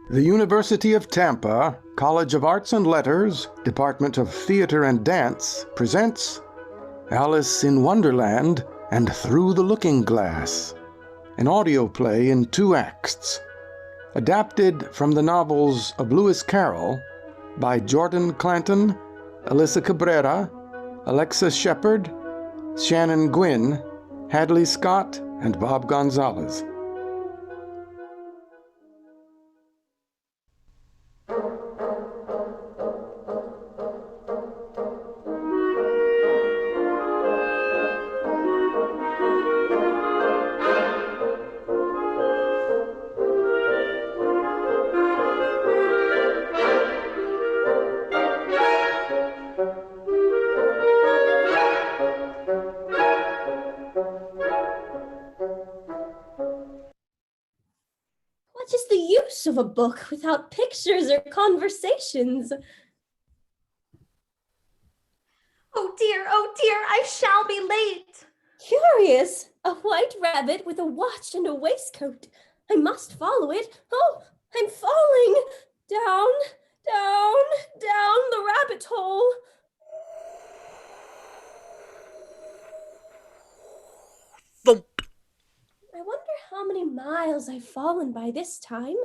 The University of Tampa, College of Arts and Letters, Department of Theater and Dance, presents Alice in Wonderland and Through the Looking Glass, an audio play in 2 acts, adapted from the novels of Lewis Carroll by Jordan Clanton, Alyssa Cabrera, Alexa Sheppard, Shannon Guinn, Hadley Scott, and Bob Gonzalez. What is the use of a book without pictures or conversations? Oh dear, I shall be late. Curious, a white rabbit with a watch and a waistcoat. I must follow it. Oh, I'm falling. Down, down, down the rabbit hole. Thump. I wonder how many miles I've fallen by this time.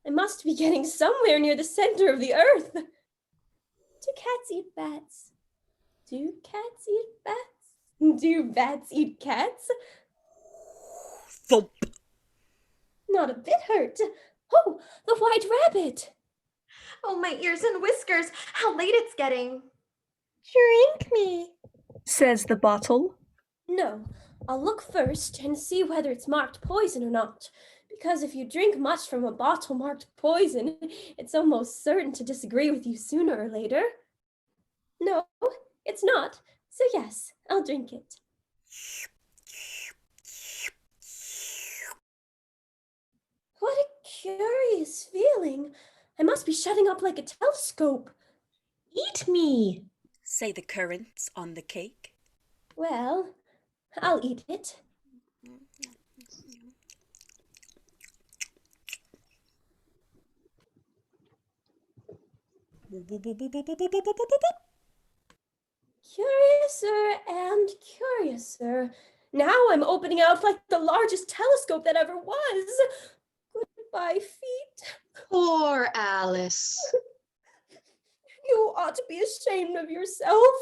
I must be getting somewhere near the center of the earth. Do cats eat bats? Do cats eat bats? Do bats eat cats? Thump. Not a bit hurt. Oh, the white rabbit. Oh, my ears and whiskers, how late it's getting. Drink me, says the bottle. No, I'll look first and see whether it's marked poison or not. Because if you drink much from a bottle marked poison, it's almost certain to disagree with you sooner or later. No, it's not. So yes, I'll drink it. What a curious feeling. I must be shutting up like a telescope. Eat me, Say the currants on the cake. Well, I'll eat it. Curiouser and curiouser. Now I'm opening out like the largest telescope that ever was. Goodbye, feet. Poor Alice. You ought to be ashamed of yourself.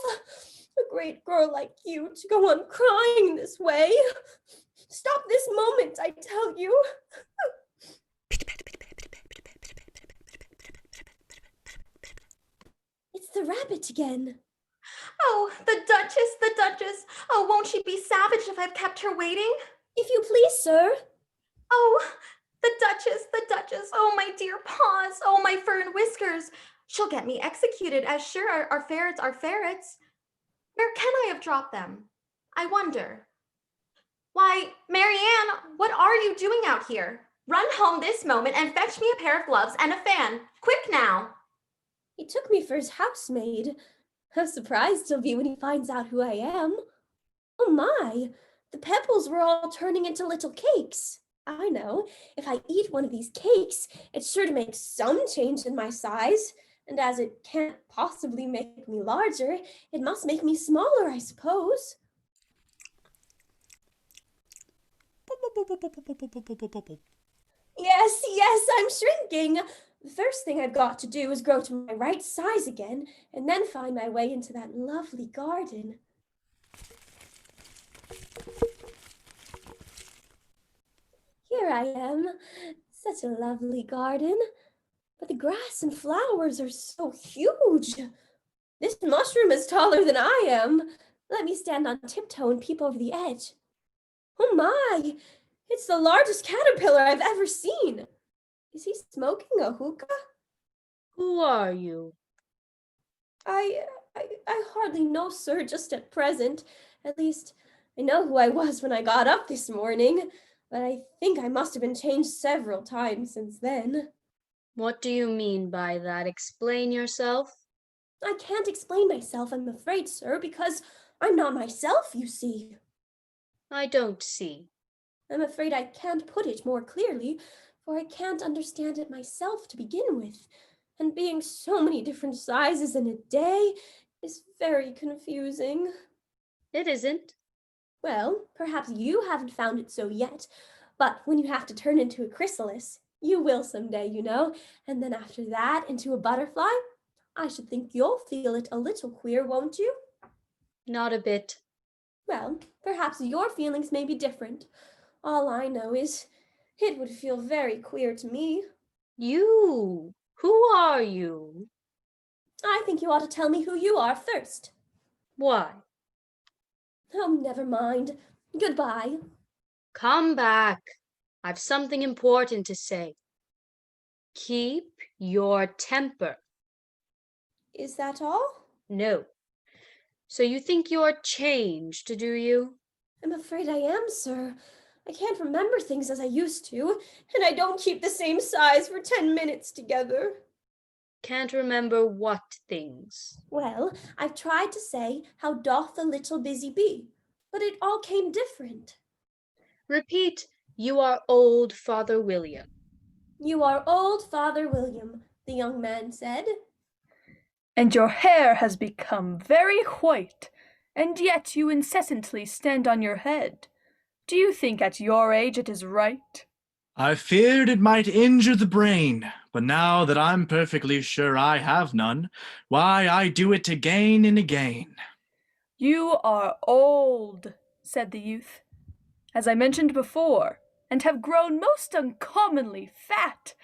A great girl like you to go on crying this way. Stop this moment, I tell you. It's the rabbit again. Oh, the Duchess. Oh, won't she be savage if I've kept her waiting? If you please, sir. Oh, the Duchess. Oh, my dear paws. Oh, my fur and whiskers. She'll get me executed, as sure our ferrets are ferrets. Where can I have dropped them? I wonder. Why, Marianne, what are you doing out here? Run home this moment and fetch me a pair of gloves and a fan. Quick now. He took me for his housemaid. How surprised he'll be when he finds out who I am. Oh my, the pebbles were all turning into little cakes. I know, if I eat one of these cakes, it's sure to make some change in my size. And as it can't possibly make me larger, it must make me smaller, I suppose. Yes, I'm shrinking. The first thing I've got to do is grow to my right size again, and then find my way into that lovely garden. Here I am. Such a lovely garden. But the grass and flowers are so huge. This mushroom is taller than I am. Let me stand on tiptoe and peep over the edge. Oh my, it's the largest caterpillar I've ever seen. Is he smoking a hookah? Who are you? I hardly know, sir, just at present. At least, I know who I was when I got up this morning, but I think I must have been changed several times since then. What do you mean by that? Explain yourself. I can't explain myself, I'm afraid, sir, because I'm not myself, you see. I don't see. I'm afraid I can't put it more clearly, for I can't understand it myself to begin with, and being so many different sizes in a day is very confusing. It isn't. Well, perhaps you haven't found it so yet, but when you have to turn into a chrysalis, you will someday, you know, and then after that into a butterfly, I should think you'll feel it a little queer, won't you? Not a bit. Well, perhaps your feelings may be different. All I know is it would feel very queer to me. You? Who are you? I think you ought to tell me who you are first. Why? Oh, never mind. Goodbye. Come back. I've something important to say. Keep your temper. Is that all? No. So you think you're changed, do you? I'm afraid I am, sir. I can't remember things as I used to, and I don't keep the same size for 10 minutes together. Can't remember what things? Well, I've tried to say, how doth the little busy bee, but it all came different. Repeat, you are old Father William. You are old Father William, the young man said. And your hair has become very white, and yet you incessantly stand on your head. Do you think at your age it is right? I feared it might injure the brain, but now that I'm perfectly sure I have none, why, I do it again and again. You are old, said the youth, as I mentioned before, and have grown most uncommonly fat.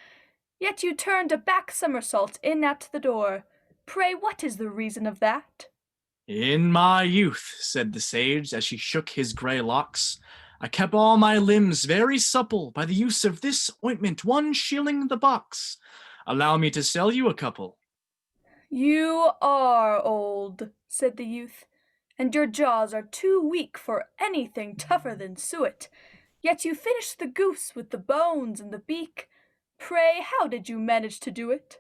Yet you turned a back somersault in at the door. Pray, what is the reason of that? In my youth, said the sage as she shook his grey locks, I kept all my limbs very supple by the use of this ointment, 1 shilling the box. Allow me to sell you a couple. You are old, said the youth, and your jaws are too weak for anything tougher than suet. Yet you finished the goose with the bones and the beak. Pray, how did you manage to do it?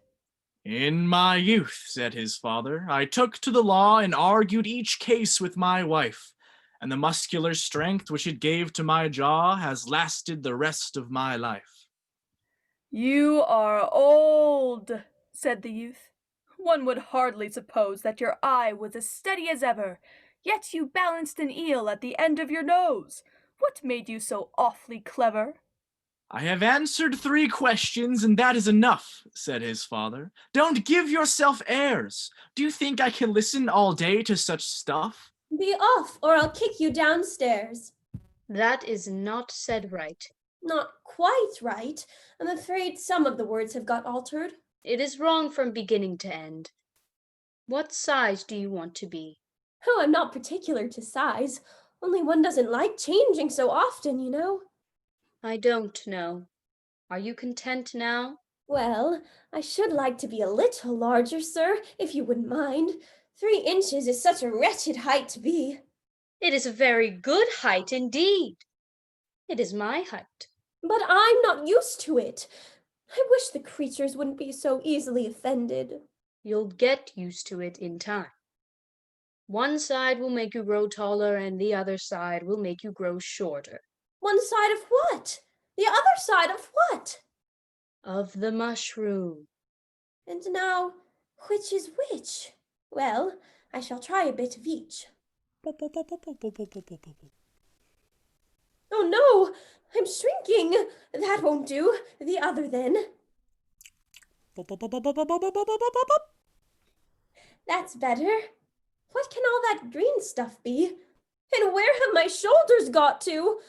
In my youth, said his father, I took to the law and argued each case with my wife, and the muscular strength which it gave to my jaw has lasted the rest of my life. You are old, said the youth. One would hardly suppose that your eye was as steady as ever, yet you balanced an eel at the end of your nose. What made you so awfully clever? I have answered 3 questions, and that is enough, said his father. Don't give yourself airs. Do you think I can listen all day to such stuff? Be off, or I'll kick you downstairs. That is not said right. Not quite right. I'm afraid some of the words have got altered. It is wrong from beginning to end. What size do you want to be? Oh, I'm not particular to size. Only one doesn't like changing so often, you know. I don't know. Are you content now? Well, I should like to be a little larger, sir, if you wouldn't mind. 3 inches is such a wretched height to be. It is a very good height indeed. It is my height. But I'm not used to it. I wish the creatures wouldn't be so easily offended. You'll get used to it in time. One side will make you grow taller, and the other side will make you grow shorter. One side of what? The other side of what? Of the mushroom. And now, which is which? Well, I shall try a bit of each. Oh no, I'm shrinking. That won't do. The other then. That's better. What can all that green stuff be? And where have my shoulders got to?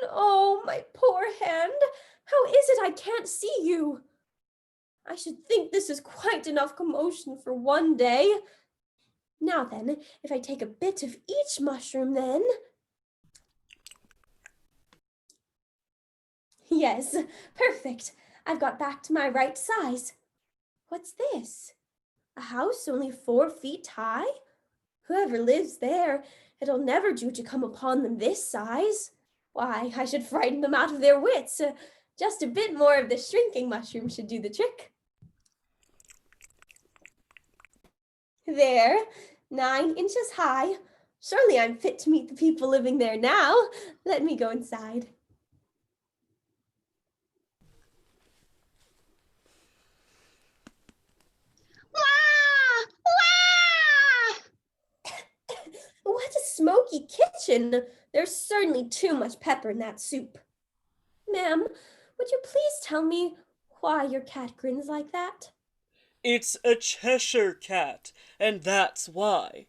And oh, my poor hand. How is it I can't see you? I should think this is quite enough commotion for one day. Now then, if I take a bit of each mushroom then. Yes, perfect. I've got back to my right size. What's this? A house only 4 feet high? Whoever lives there, it'll never do to come upon them this size. Why, I should frighten them out of their wits. Just a bit more of the shrinking mushroom should do the trick. There, 9 inches high. Surely I'm fit to meet the people living there now. Let me go inside. smoky kitchen. There's certainly too much pepper in that soup. Ma'am, would you please tell me why your cat grins like that? It's a Cheshire cat, and that's why.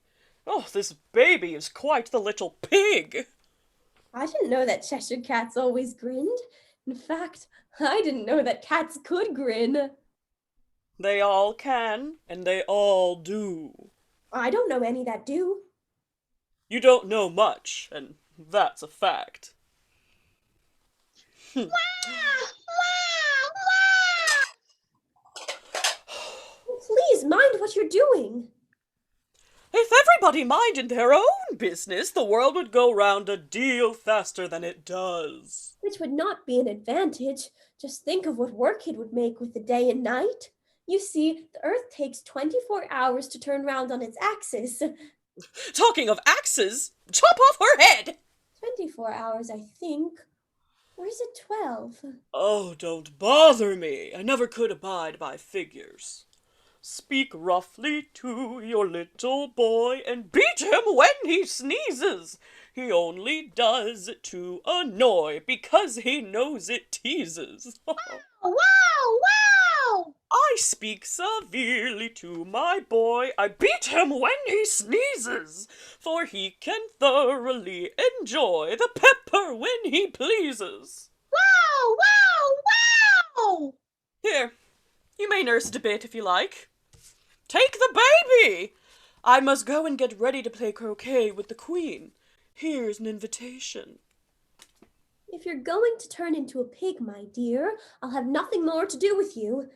Oh, this baby is quite the little pig. I didn't know that Cheshire cats always grinned. In fact, I didn't know that cats could grin. They all can, and they all do. I don't know any that do. You don't know much, and that's a fact. Please mind what you're doing. If everybody minded their own business, the world would go round a deal faster than it does. Which would not be an advantage. Just think of what work it would make with the day and night. You see, the Earth takes 24 hours to turn round on its axis. Talking of axes, chop off her head! 24 hours, I think. Or is it 12? Oh, don't bother me. I never could abide by figures. Speak roughly to your little boy and beat him when he sneezes. He only does it to annoy because he knows it teases. Wow, wow! I speak severely to my boy. I beat him when he sneezes, for he can thoroughly enjoy the pepper when he pleases. Wow, wow, wow! Here, you may nurse it a bit if you like. Take the baby! I must go and get ready to play croquet with the Queen. Here's an invitation. If you're going to turn into a pig, my dear, I'll have nothing more to do with you.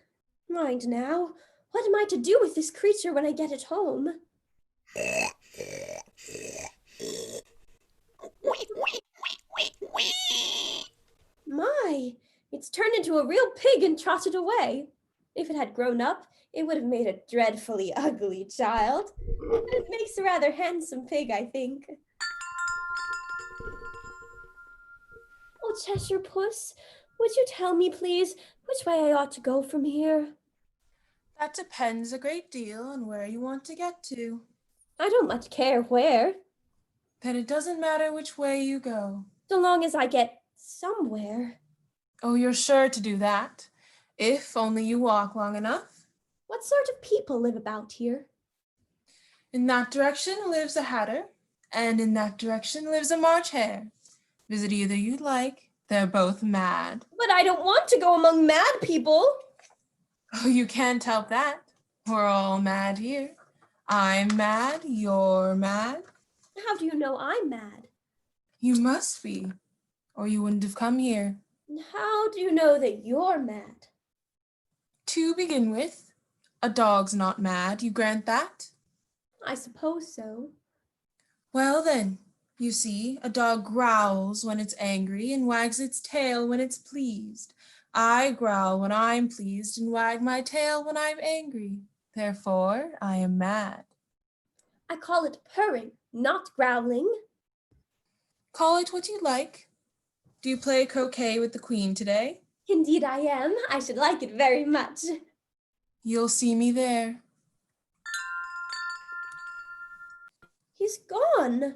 Mind now, what am I to do with this creature when I get it home? My, it's turned into a real pig and trotted away. If it had grown up, it would have made a dreadfully ugly child. But it makes a rather handsome pig, I think. Oh, Cheshire Puss, would you tell me, please, which way I ought to go from here? That depends a great deal on where you want to get to. I don't much care where, Then it doesn't matter which way you go. so long as I get somewhere. Oh, you're sure to do that, if only you walk long enough. What sort of people live about here? In that direction lives a Hatter, and in that direction lives a March Hare. Visit either you like. They're both mad. But I don't want to go among mad people. Oh, you can't help that. We're all mad here. I'm mad, you're mad. How do you know I'm mad? You must be, or you wouldn't have come here. And how do you know that you're mad? To begin with, a dog's not mad, you grant that? I suppose so. Well then, you see, a dog growls when it's angry and wags its tail when it's pleased. I growl when I'm pleased and wag my tail when I'm angry. Therefore, I am mad. I call it purring, not growling. Call it what you like. Do you play croquet with the Queen today? Indeed I am. I should like it very much. You'll see me there. He's gone.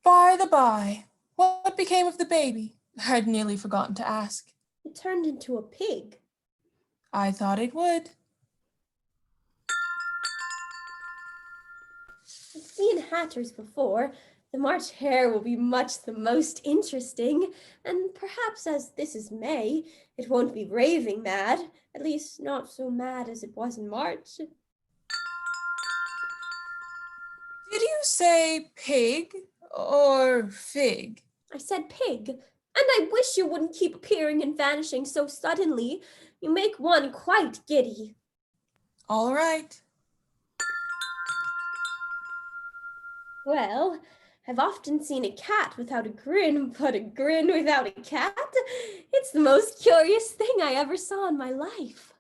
By the by, what became of the baby? I'd nearly forgotten to ask. It turned into a pig. I thought it would. I've seen hatters before. The March Hare will be much the most interesting, and perhaps as this is May, it won't be raving mad, at least not so mad as it was in March. Did you say pig or fig? I said pig, and I wish you wouldn't keep appearing and vanishing so suddenly. You make one quite giddy. All right. Well, I've often seen a cat without a grin, but a grin without a cat? It's the most curious thing I ever saw in my life.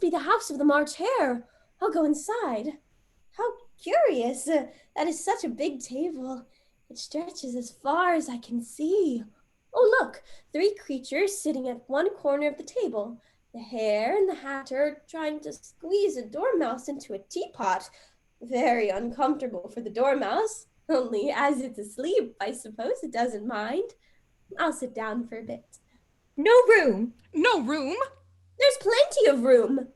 be the house of the March Hare. I'll go inside. How curious. That is such a big table. It stretches as far as I can see. Oh, look, 3 creatures sitting at one corner of the table. The Hare and the Hatter are trying to squeeze a Dormouse into a teapot. Very uncomfortable for the Dormouse. Only as it's asleep, I suppose it doesn't mind. I'll sit down for a bit. No room. No room? There's plenty of room.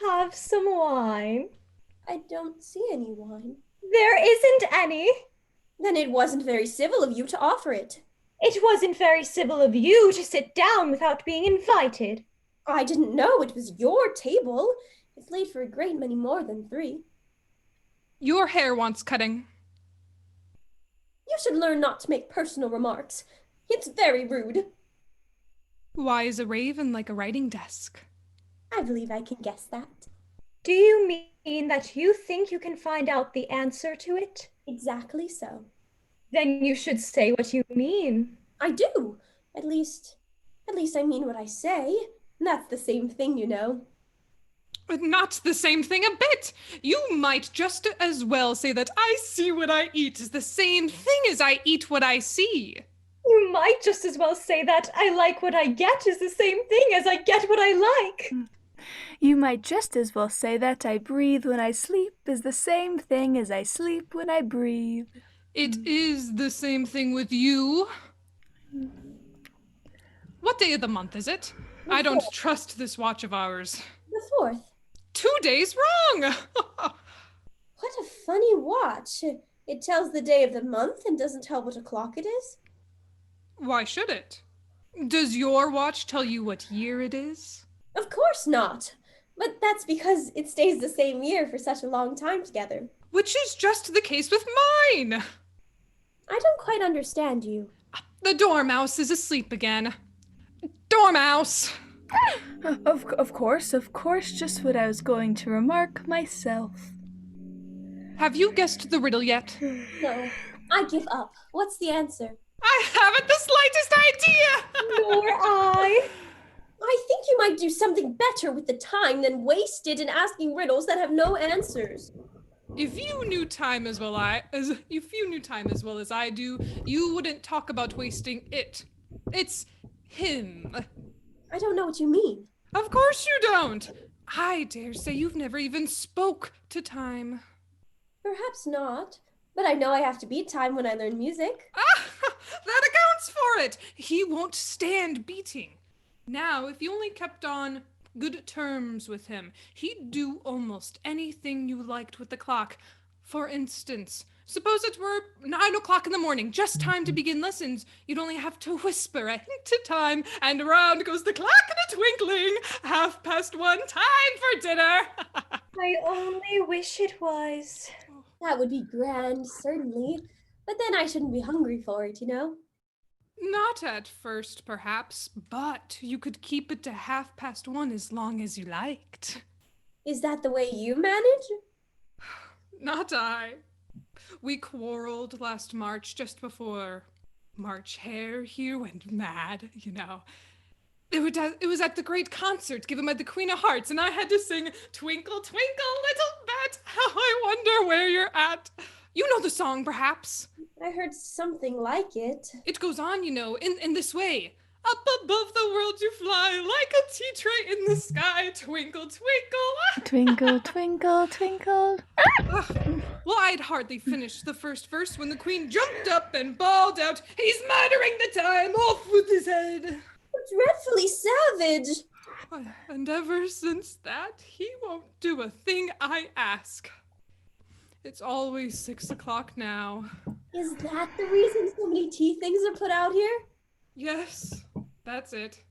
Have some wine. I don't see any wine. There isn't any. Then it wasn't very civil of you to offer it. It wasn't very civil of you to sit down without being invited. I didn't know it was your table. It's laid for a great many more than 3. Your hair wants cutting. You should learn not to make personal remarks. It's very rude. Why is a raven like a writing desk? I believe I can guess that. Do you mean that you think you can find out the answer to it? Exactly so. Then you should say what you mean. I do. At least I mean what I say. That's the same thing, you know. But not the same thing a bit. You might just as well say that I see what I eat is the same thing as I eat what I see. You might just as well say that I like what I get is the same thing as I get what I like. You might just as well say that I breathe when I sleep is the same thing as I sleep when I breathe. It is the same thing with you. What day of the month is it? I don't trust this watch of ours. The 4th. 2 days wrong! What a funny watch. It tells the day of the month and doesn't tell what o'clock it is. Why should it? Does your watch tell you what year it is? Of course not. But that's because it stays the same year for such a long time together. Which is just the case with mine. I don't quite understand you. The Dormouse is asleep again. Dormouse! Of course, just what I was going to remark myself. Have you guessed the riddle yet? No, I give up. What's the answer? I haven't the slightest idea! Nor I. I think you might do something better with the time than waste it in asking riddles that have no answers. If you knew time as well as I do, you wouldn't talk about wasting it. It's him. I don't know what you mean. Of course you don't. I dare say you've never even spoke to time. Perhaps not, but I know I have to beat time when I learn music. Ah, that accounts for it. He won't stand beating. Now, if you only kept on good terms with him, he'd do almost anything you liked with the clock. For instance, suppose it were 9 o'clock in the morning, just time to begin lessons. You'd only have to whisper a hint to time, and around goes the clock in a twinkling. 1:30, time for dinner. I only wish it was. That would be grand, certainly. But then I shouldn't be hungry for it, you know? Not at first, perhaps, but you could keep it to 1:30 as long as you liked. Is that the way you manage? Not I. We quarreled last March, just before March Hare here went mad, you know. It was at the great concert given by the Queen of Hearts, and I had to sing Twinkle, Twinkle, Little Bet, how I wonder where you're at. You know the song, perhaps? I heard something like it. It goes on, you know, in this way. Up above the world you fly, like a tea tray in the sky, twinkle, twinkle. Twinkle, twinkle, twinkle. Well, I'd hardly finished the first verse when the Queen jumped up and bawled out, "He's murdering the time, off with his head." Dreadfully savage. And ever since that, he won't do a thing I ask. It's always 6 o'clock now. Is that the reason so many tea things are put out here? Yes, that's it.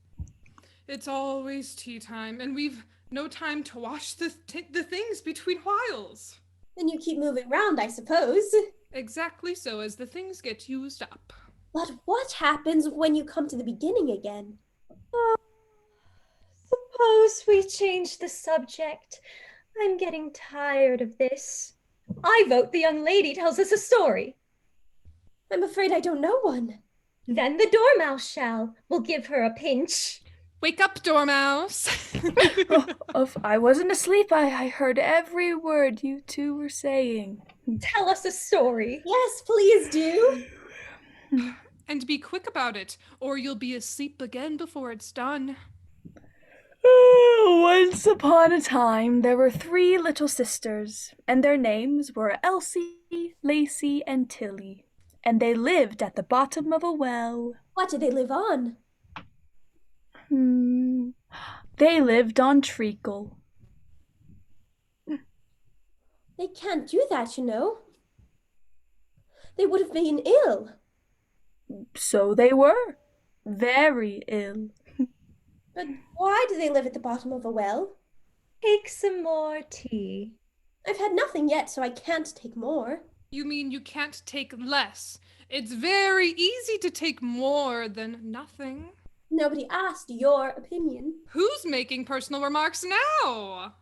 It's always tea time, and we've no time to wash the things between whiles. Then you keep moving round, I suppose. Exactly so, as the things get used up. But what happens when you come to the beginning again? Suppose we change the subject. I'm getting tired of this. I vote the young lady tells us a story. I'm afraid I don't know one. Then the Dormouse shall. We'll give her a pinch. Wake up, Dormouse. I wasn't asleep. I heard every word you two were saying. Tell us a story. Yes, please do. And be quick about it, or you'll be asleep again before it's done. Once upon a time, there were 3 little sisters, and their names were Elsie, Lacey, and Tilly, and they lived at the bottom of a well. What did they live on? They lived on treacle. They can't do that, you know. They would have been ill. So they were. Very ill. But why do they live at the bottom of a well? Take some more tea. I've had nothing yet, so I can't take more. You mean you can't take less? It's very easy to take more than nothing. Nobody asked your opinion. Who's making personal remarks now?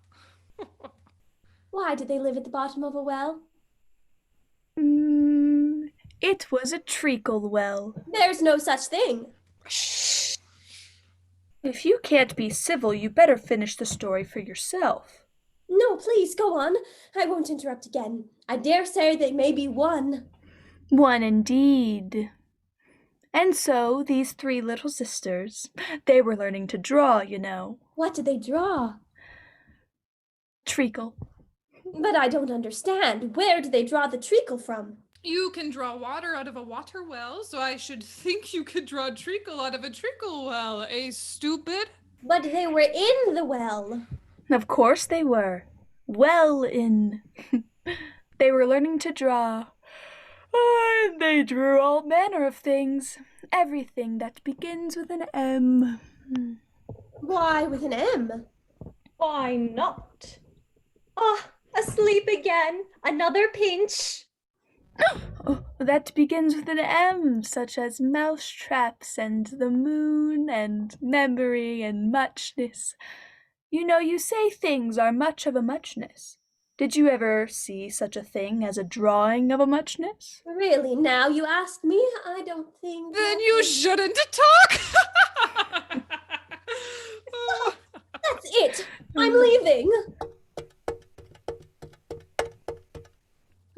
Why did they live at the bottom of a well? It was a treacle well. There's no such thing. Shh. If you can't be civil, you better finish the story for yourself. No, please, go on. I won't interrupt again. I dare say they may be one. One indeed. And so these 3 little sisters, they were learning to draw, you know. What did they draw? Treacle. But I don't understand. Where did they draw the treacle from? You can draw water out of a water well, so I should think you could draw treacle out of a treacle well, eh, stupid? But they were in the well. Of course they were. Well in. They were learning to draw. And they drew all manner of things. Everything that begins with an M. Why with an M? Why not? Ah, asleep again. Another pinch. That begins with an M, such as mousetraps and the moon and memory and muchness. You know, you say things are much of a muchness. Did you ever see such a thing as a drawing of a muchness? Really, now you ask me? I don't think... Then you shouldn't talk! That's it! I'm leaving!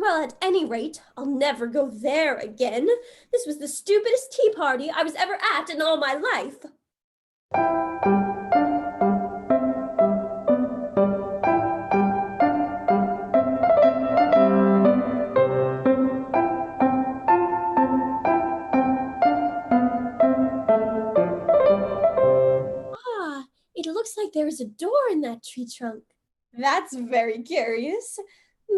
Well, at any rate, I'll never go there again. This was the stupidest tea party I was ever at in all my life. It looks like there's a door in that tree trunk. That's very curious.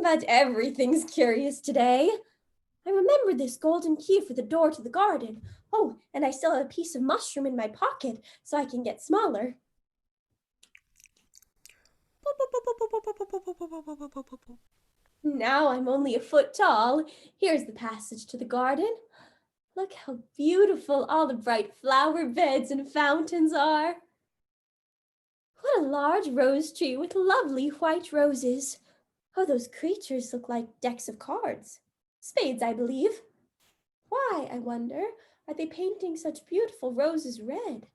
But everything's curious today. I remember this golden key for the door to the garden. Oh, and I still have a piece of mushroom in my pocket, so I can get smaller. Now I'm only a foot tall. Here's the passage to the garden. Look how beautiful all the bright flower beds and fountains are. What a large rose tree with lovely white roses. Oh, those creatures look like decks of cards. Spades, I believe. Why, I wonder, are they painting such beautiful roses red?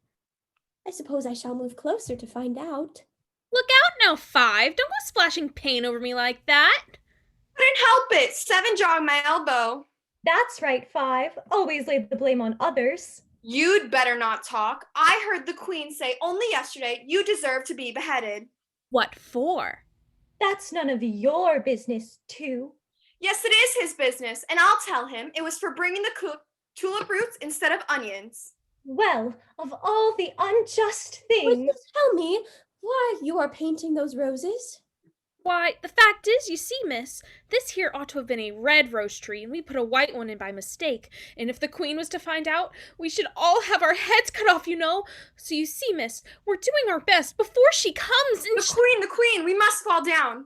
I suppose I shall move closer to find out. Look out now, 5. Don't go splashing paint over me like that. Couldn't help it. 7 jogged my elbow. That's right, 5. Always lay the blame on others. You'd better not talk. I heard the Queen say only yesterday you deserve to be beheaded. What for? That's none of your business, too. Yes, it is his business, and I'll tell him it was for bringing the tulip roots instead of onions. Well, of all the unjust things... Will you tell me why you are painting those roses? Why, the fact is, you see, miss, this here ought to have been a red rose tree, and we put a white one in by mistake. And if the Queen was to find out, we should all have our heads cut off, you know. So you see, miss, we're doing our best before she comes and... The Queen, we must fall down.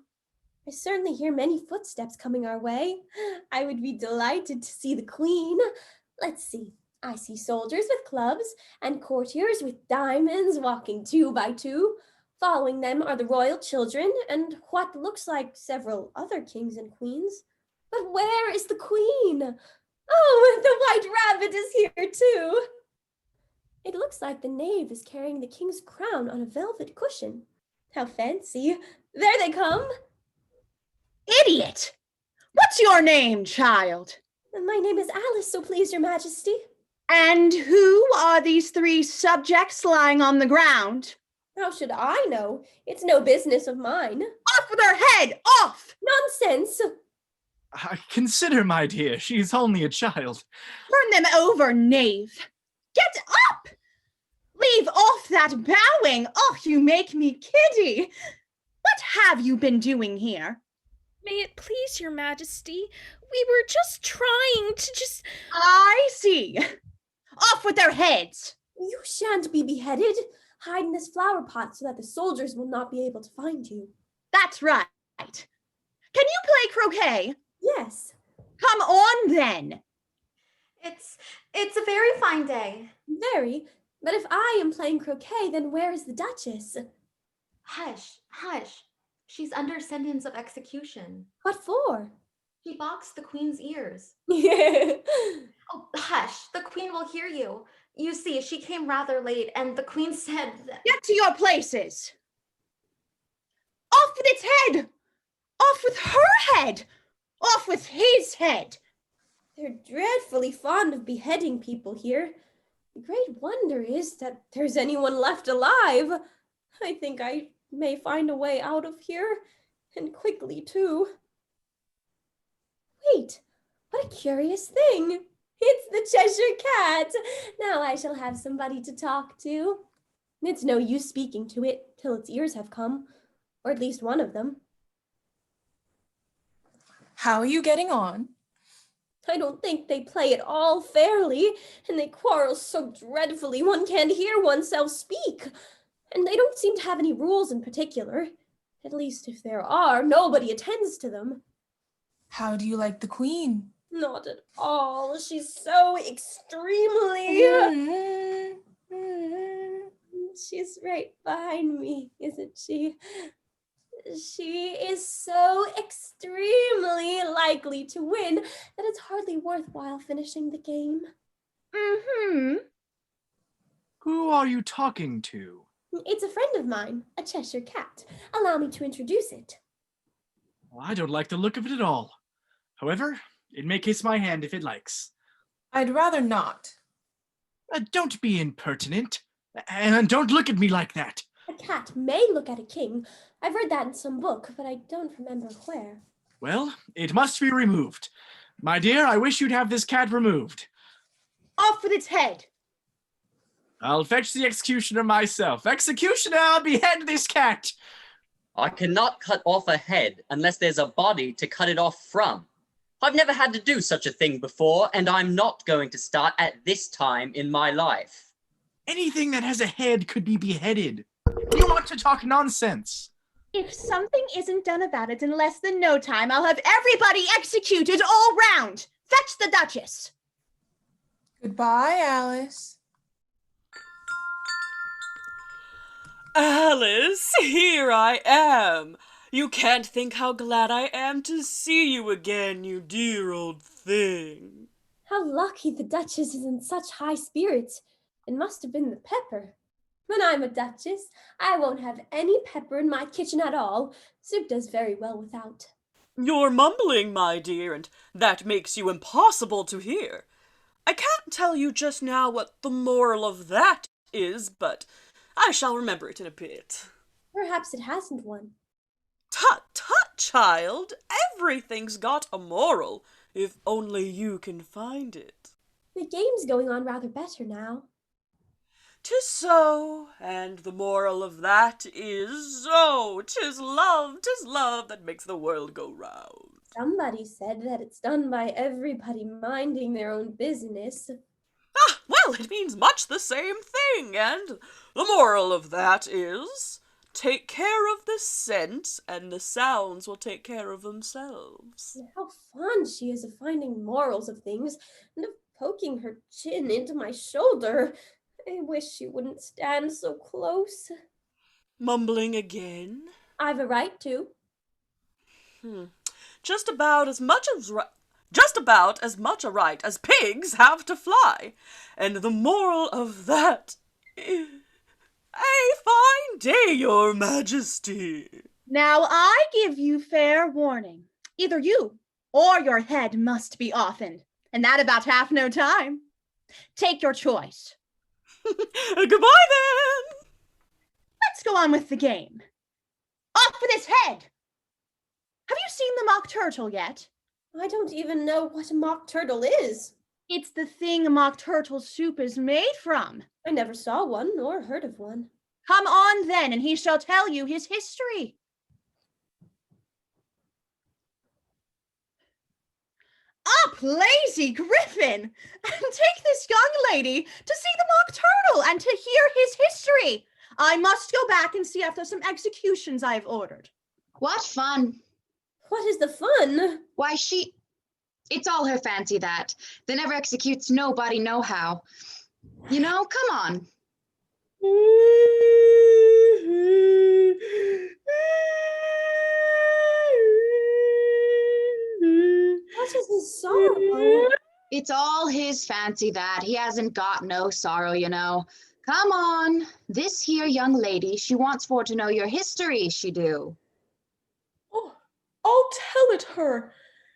I certainly hear many footsteps coming our way. I would be delighted to see the Queen. Let's see. I see soldiers with clubs and courtiers with diamonds walking 2 by 2. Following them are the royal children and what looks like several other kings and queens. But where is the Queen? Oh, the White Rabbit is here too. It looks like the knave is carrying the king's crown on a velvet cushion. How fancy. There they come. Idiot! What's your name, child? My name is Alice, so please, your majesty. And who are these 3 subjects lying on the ground? How should I know? It's no business of mine. Off with her head! Off! Nonsense! Consider, my dear, she's only a child. Turn them over, knave! Get up! Leave off that bowing! Oh, you make me giddy! What have you been doing here? May it please your majesty, we were just trying to just... I see. Off with their heads! You shan't be beheaded. Hide in this flower pot so that the soldiers will not be able to find you. That's right. Can you play croquet? Yes. Come on, then. It's a very fine day. Very. But if I am playing croquet, then where is the Duchess? Hush, hush. She's under sentence of execution. What for? She boxed the queen's ears. Get Oh, hush. The queen will hear you. You see, she came rather late, and the queen said that... Get to your places. Off with its head! Off with her head! Off with his head! They're dreadfully fond of beheading people here. The great wonder is that there's anyone left alive. I think I may find a way out of here, and quickly, too. Wait, what a curious thing. It's the Cheshire Cat. Now I shall have somebody to talk to. It's no use speaking to it till its ears have come, or at least one of them. How are you getting on? I don't think they play it all fairly, and they quarrel so dreadfully one can't hear oneself speak. And they don't seem to have any rules in particular. At least if there are, nobody attends to them. How do you like the queen? Not at all. She's so extremely... She's right behind me, isn't she? She is so extremely likely to win that it's hardly worthwhile finishing the game. Mm-hmm. Who are you talking to? It's a friend of mine, a Cheshire Cat. Allow me to introduce it. Well, I don't like the look of it at all. However, it may kiss my hand if it likes. I'd rather not. Don't be impertinent. And don't look at me like that. A cat may look at a king. I've read that in some book, but I don't remember where. Well, it must be removed. My dear, I wish you'd have this cat removed. Off with its head. I'll fetch the executioner myself. Executioner, behead this cat! I cannot cut off a head unless there's a body to cut it off from. I've never had to do such a thing before, and I'm not going to start at this time in my life. Anything that has a head could be beheaded. You want to talk nonsense? If something isn't done about it in less than no time, I'll have everybody executed all round. Fetch the Duchess. Goodbye, Alice. Alice, here I am. You can't think how glad I am to see you again, you dear old thing. How lucky the Duchess is in such high spirits. It must have been the pepper. When I'm a Duchess, I won't have any pepper in my kitchen at all. Soup does very well without. You're mumbling, my dear, and that makes you impossible to hear. I can't tell you just now what the moral of that is, but I shall remember it in a bit. Perhaps it hasn't one. Tut, tut, child. Everything's got a moral, if only you can find it. The game's going on rather better now. 'Tis so, and the moral of that is, oh, 'tis love that makes the world go round. Somebody said that it's done by everybody minding their own business. Ah, well, it means much the same thing, and the moral of that is, take care of the scent, and the sounds will take care of themselves. And how fond she is of finding morals of things, and of poking her chin into my shoulder. I wish she wouldn't stand so close. Mumbling again? I've a right to. Just about as much just about as much a right as pigs have to fly. And the moral of that is a fine day, your majesty. Now I give you fair warning. Either you or your head must be oftened, and that about half no time. Take your choice. Goodbye then. Let's go on with the game. Off with his head! Have you seen the mock turtle yet? I don't even know what a mock turtle is. It's the thing a mock turtle soup is made from. I never saw one nor heard of one. Come on then, and he shall tell you his history. Up, lazy griffin, and take this young lady to see the mock turtle and to hear his history. I must go back and see after some executions I've ordered. What fun. What is the fun? Why, it's all her fancy that. They never executes nobody no how. You know, come on. What is his sorrow? It's all his fancy that. He hasn't got no sorrow, you know. Come on. This here young lady, she wants for to know your history, she do. Oh, I'll tell it her.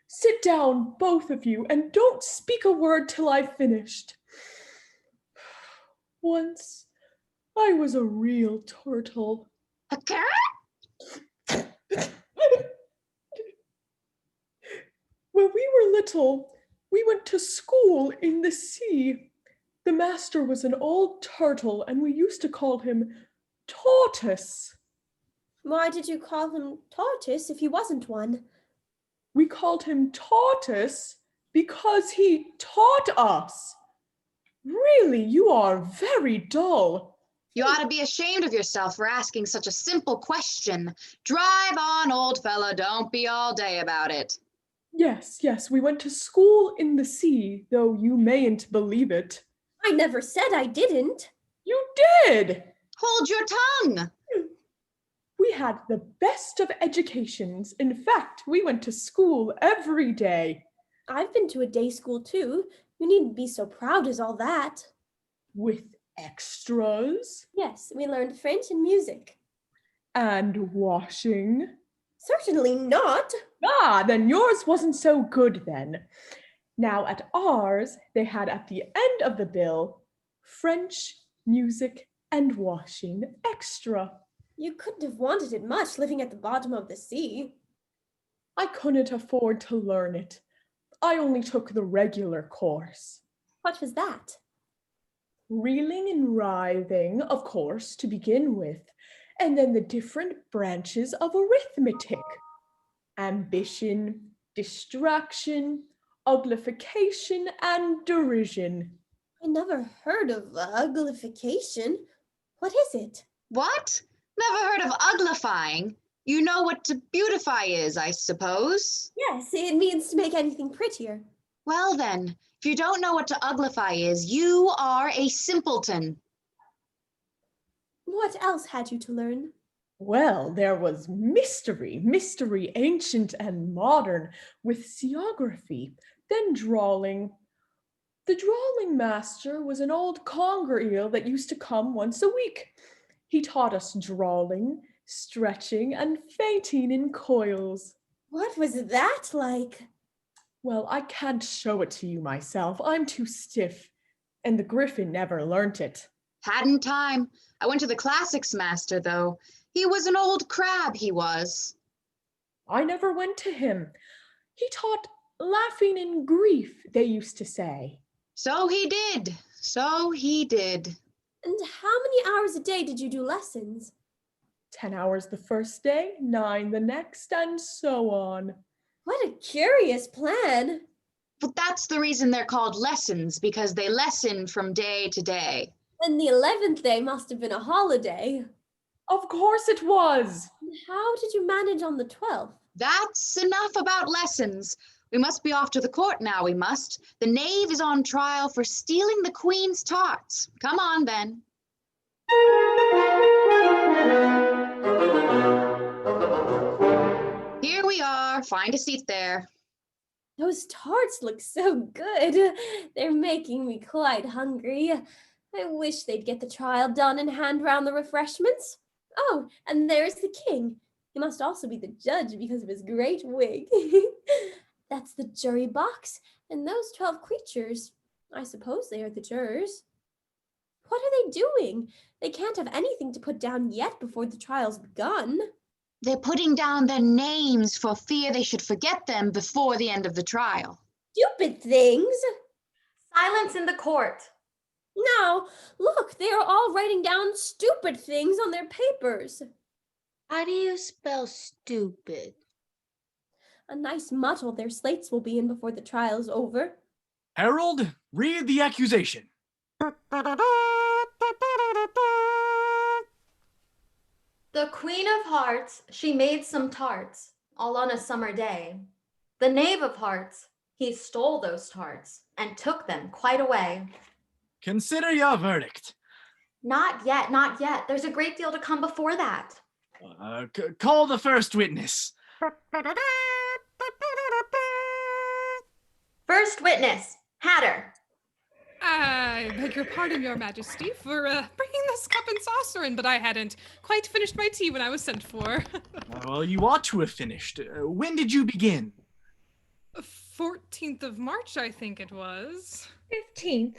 Sit down, both of you, and don't speak a word till I've finished. Once, I was a real turtle. A carrot? When we were little, we went to school in the sea. The master was an old turtle, and we used to call him Tortoise. Why did you call him Tortoise if he wasn't one? We called him Tortoise because he taught us. Really, you are very dull. You ought to be ashamed of yourself for asking such a simple question. Drive on, old fella, don't be all day about it. Yes, we went to school in the sea, though you mayn't believe it. I never said I didn't. You did! Hold your tongue! We had the best of educations. In fact, we went to school every day. I've been to a day school too. You needn't be so proud as all that. With extras? Yes, we learned French and music. And washing? Certainly not. Ah, then yours wasn't so good then. Now at ours, they had at the end of the bill, French, music, and washing extra. You couldn't have wanted it much living at the bottom of the sea. I couldn't afford to learn it. I only took the regular course. What was that? Reeling and writhing, of course, to begin with, and then the different branches of arithmetic. Ambition, distraction, uglification, and derision. I never heard of uglification. What is it? What? Never heard of uglifying? You know what to beautify is, I suppose? Yes, it means to make anything prettier. Well then, if you don't know what to uglify is, you are a simpleton. What else had you to learn? Well, there was mystery ancient and modern, with seography, then drawing. The drawing master was an old conger eel that used to come once a week. He taught us drawing, stretching, and fainting in coils. What was that like? Well, I can't show it to you myself. I'm too stiff, and the griffin never learnt it. Hadn't time. I went to the classics master, though. He was an old crab, he was. I never went to him. He taught laughing in grief, they used to say. So he did. And how many hours a day did you do lessons? 10 hours the first day, 9 the next, and so on. What a curious plan. But that's the reason they're called lessons, because they lesson from day to day. And the 11th day must have been a holiday. Of course it was. And how did you manage on the 12th? That's enough about lessons. We must be off to the court now, we must. The knave is on trial for stealing the queen's tarts. Come on, then. Here we are. Find a seat there. Those tarts look so good. They're making me quite hungry. I wish they'd get the trial done and hand round the refreshments. Oh, and there's the king. He must also be the judge because of his great wig. That's the jury box, and those 12 creatures. I suppose they are the jurors. What are they doing? They can't have anything to put down yet before the trial's begun. They're putting down their names for fear they should forget them before the end of the trial. Stupid things! Silence in the court. No, look, they are all writing down stupid things on their papers. How do you spell stupid? A nice muddle their slates will be in before the trial's over. Harold, read the accusation. The Queen of Hearts, she made some tarts, all on a summer day. The Knave of Hearts, he stole those tarts and took them quite away. Consider your verdict. Not yet, not yet. There's a great deal to come before that. Call the first witness. First witness, Hare. I beg your pardon, Your Majesty, for bringing this cup and saucer in, but I hadn't quite finished my tea when I was sent for. Well, you ought to have finished. When did you begin? 14th of March, I think it was. 15th.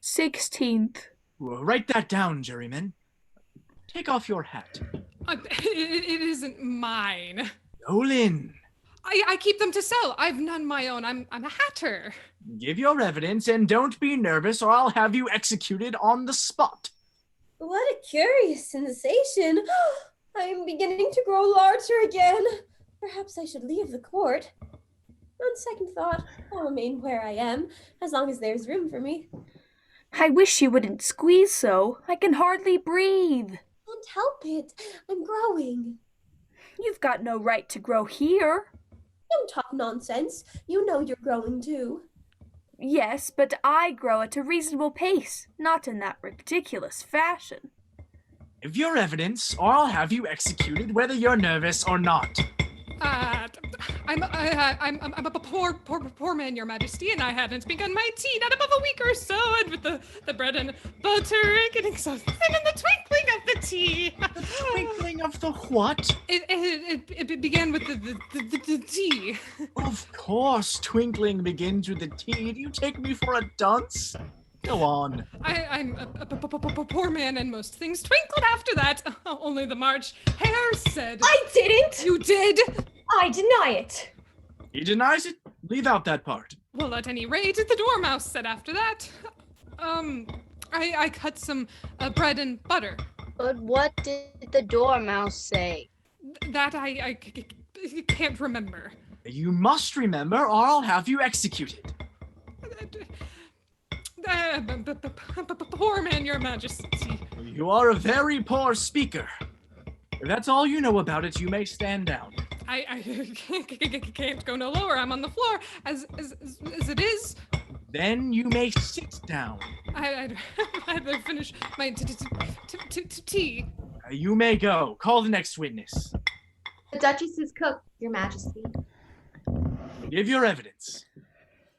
16th. Well, write that down, jurymen. Take off your hat. It isn't mine. Olin. I keep them to sell. I've none my own. I'm a hatter. Give your evidence and don't be nervous or I'll have you executed on the spot. What a curious sensation. I am beginning to grow larger again. Perhaps I should leave the court. On second thought, I'll remain where I am, as long as there's room for me. I wish you wouldn't squeeze so. I can hardly breathe. Can't help it. I'm growing. You've got no right to grow here. Don't talk nonsense. You know you're growing too. Yes, but I grow at a reasonable pace, not in that ridiculous fashion. Give your evidence, or I'll have you executed whether you're nervous or not. I'm a poor man, Your Majesty, and I hadn't begun my tea not above a week or so, and with the bread and butter getting so thin and the twinkling of the tea. The twinkling of the what? It began with the tea. Of course, twinkling begins with the tea. Do you take me for a dunce? Go on. I'm a poor man, and most things twinkled after that. Only the March Hare said. I didn't! You did? I deny it. He denies it? Leave out that part. Well, at any rate, the Dormouse said after that. I cut some bread and butter. But what did the Dormouse say? That I can't remember. You must remember, or I'll have you executed. Poor man, Your Majesty. You are a very poor speaker. If that's all you know about it, you may stand down. I can't go no lower. I'm on the floor as it is. Then you may sit down. I'd rather finish my tea. You may go. Call the next witness. The Duchess's cook, Your Majesty. Give your evidence.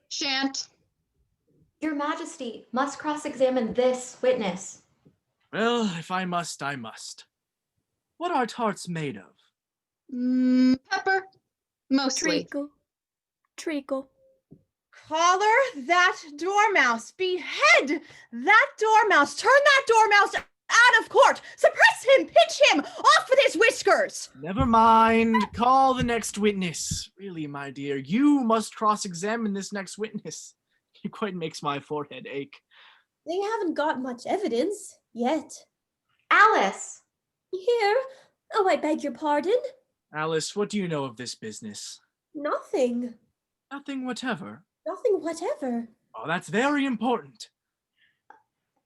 Shan't. Your Majesty must cross-examine this witness. Well, if I must, I must. What are tarts made of? Pepper. Mostly. Treacle. Collar that Dormouse. Behead that Dormouse. Turn that Dormouse out of court. Suppress him. Pinch him. Off with his whiskers. Never mind. Call the next witness. Really, my dear, you must cross-examine this next witness. It quite makes my forehead ache. They haven't got much evidence yet. Alice! Here? Oh, I beg your pardon? Alice, what do you know of this business? Nothing. Nothing whatever. Nothing whatever. Oh, that's very important.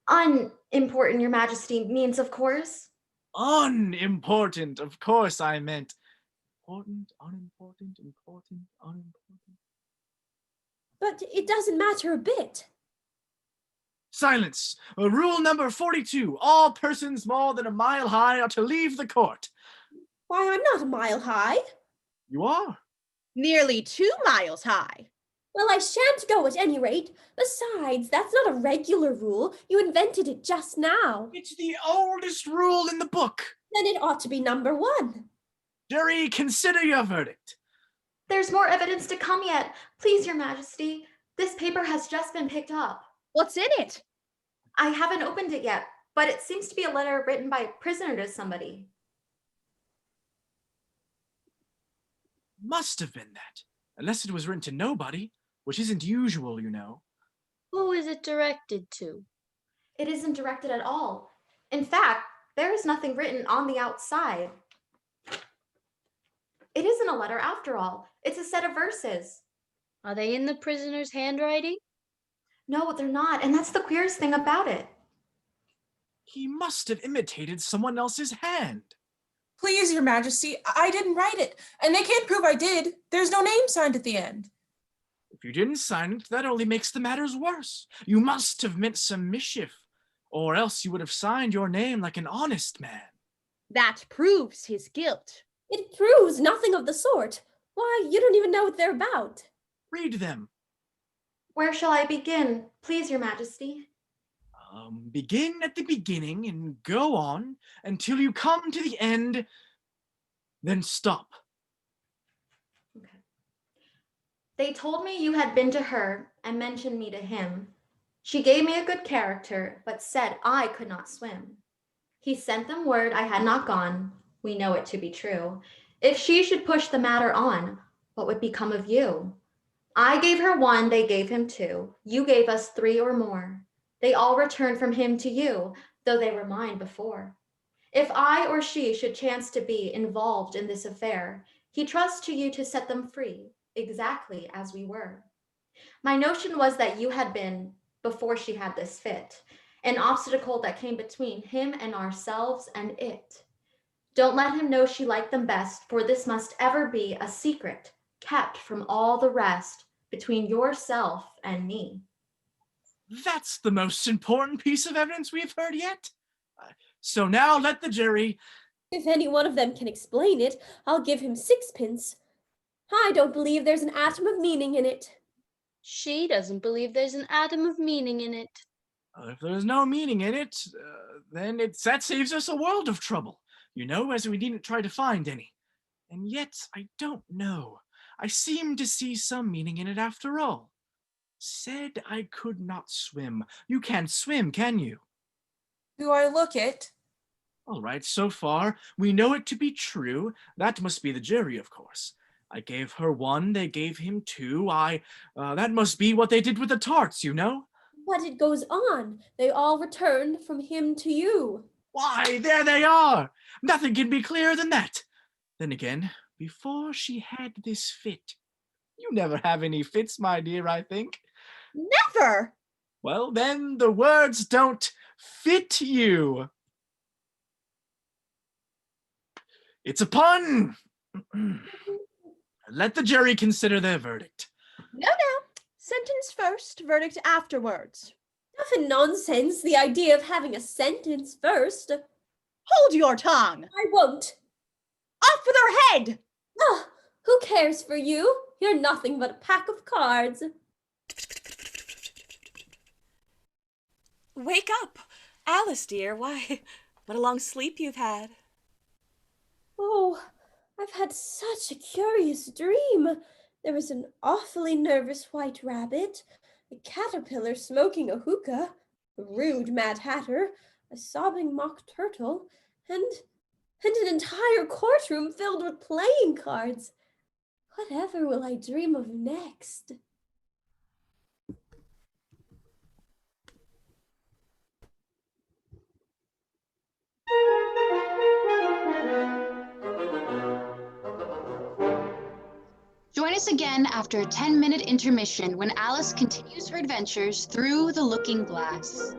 Unimportant, Your Majesty, means of course. Unimportant, of course I meant. Important, unimportant, important, unimportant. But it doesn't matter a bit. Silence! Rule number 42. All persons more than a mile high are to leave the court. Why, I'm not a mile high. You are. Nearly 2 miles high. Well, I shan't go at any rate. Besides, that's not a regular rule. You invented it just now. It's the oldest rule in the book. Then it ought to be number 1. Jury, consider your verdict. There's more evidence to come yet. Please, Your Majesty. This paper has just been picked up. What's in it? I haven't opened it yet, but it seems to be a letter written by a prisoner to somebody. Must have been that. Unless it was written to nobody, which isn't usual, you know. Who is it directed to? It isn't directed at all. In fact, there is nothing written on the outside. It isn't a letter after all. It's a set of verses. Are they in the prisoner's handwriting? No, they're not, and that's the queerest thing about it. He must have imitated someone else's hand. Please, Your Majesty, I didn't write it, and they can't prove I did. There's no name signed at the end. If you didn't sign it, that only makes the matters worse. You must have meant some mischief, or else you would have signed your name like an honest man. That proves his guilt. It proves nothing of the sort. Why, you don't even know what they're about. Read them. Where shall I begin, please, Your Majesty? Begin at the beginning and go on until you come to the end, then stop. Okay. They told me you had been to her and mentioned me to him. She gave me a good character, but said I could not swim. He sent them word I had not gone. We know it to be true. If she should push the matter on, what would become of you? I gave her 1, they gave him 2. You gave us 3 or more. They all returned from him to you, though they were mine before. If I or she should chance to be involved in this affair, he trusts to you to set them free, exactly as we were. My notion was that you had been, before she had this fit, an obstacle that came between him and ourselves and it. Don't let him know she liked them best, for this must ever be a secret, kept from all the rest, between yourself and me. That's the most important piece of evidence we've heard yet. So now let the jury... If any one of them can explain it, I'll give him 6 pence. I don't believe there's an atom of meaning in it. She doesn't believe there's an atom of meaning in it. If there's no meaning in it, then that saves us a world of trouble, you know, as we needn't try to find any. And yet, I don't know. I seem to see some meaning in it after all. Said I could not swim. You can't swim, can you? Do I look it? All right, so far, we know it to be true. That must be the jury, of course. I gave her 1, they gave him 2. That must be what they did with the tarts, you know? But it goes on. They all returned from him to you. Why, there they are! Nothing can be clearer than that. Then again, before she had this fit. You never have any fits, my dear, I think. Never! Well, then the words don't fit you. It's a pun. Let the jury consider their verdict. No. Sentence first, verdict afterwards. Nothing nonsense, the idea of having a sentence first. Hold your tongue. I won't. Off with her head! Ah, who cares for you? You're nothing but a pack of cards. Wake up! Alice, dear, why, what a long sleep you've had. Oh, I've had such a curious dream. There was an awfully nervous white rabbit, a caterpillar smoking a hookah, a rude Mad Hatter, a sobbing mock turtle, and an entire courtroom filled with playing cards. Whatever will I dream of next? Join us again after a 10-minute intermission when Alice continues her adventures through the looking glass.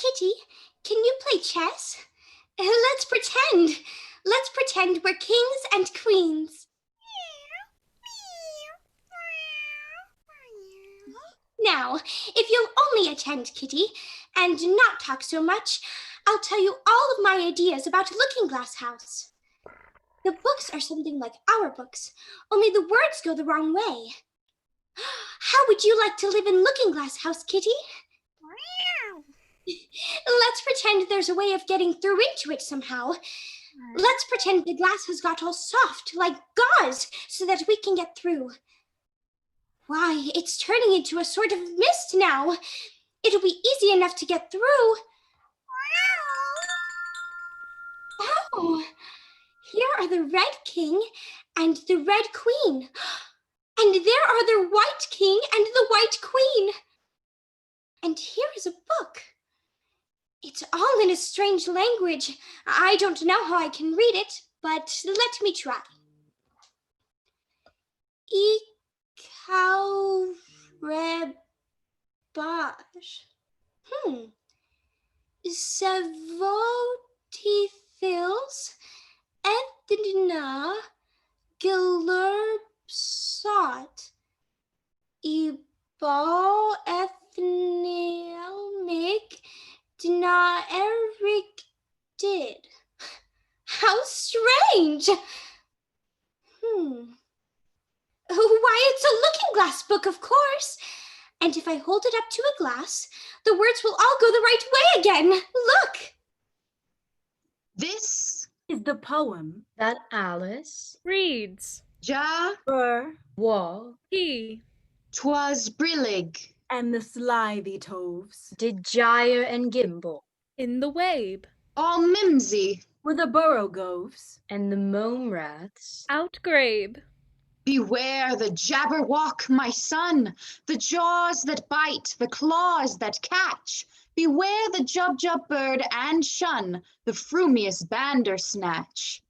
Kitty, can you play chess? Let's pretend. Let's pretend we're kings and queens. Now, if you'll only attend, Kitty, and not talk so much, I'll tell you all of my ideas about Looking Glass House. The books are something like our books, only the words go the wrong way. How would you like to live in Looking Glass House, Kitty? Let's pretend there's a way of getting through into it somehow. Let's pretend the glass has got all soft, like gauze, so that we can get through. Why, it's turning into a sort of mist now. It'll be easy enough to get through. Oh, here are the Red King and the Red Queen. And there are the White King and the White Queen. And here is a book. It's all in a strange language. I don't know how I can read it, but let me try. Savotifils Ethna Gilurpsot Ebal Ethnilmic Dna Eric did. How strange! Why, it's a looking glass book, of course. And if I hold it up to a glass, the words will all go the right way again. Look! This is the poem that Alice reads. He 'twas brillig, and the slithy toves did gyre and gimble in the wabe. All mimsy were the borogoves, and the mome raths outgrabe. Beware the jabberwock, my son, the jaws that bite, the claws that catch. Beware the jub-jub bird and shun the frumious bandersnatch.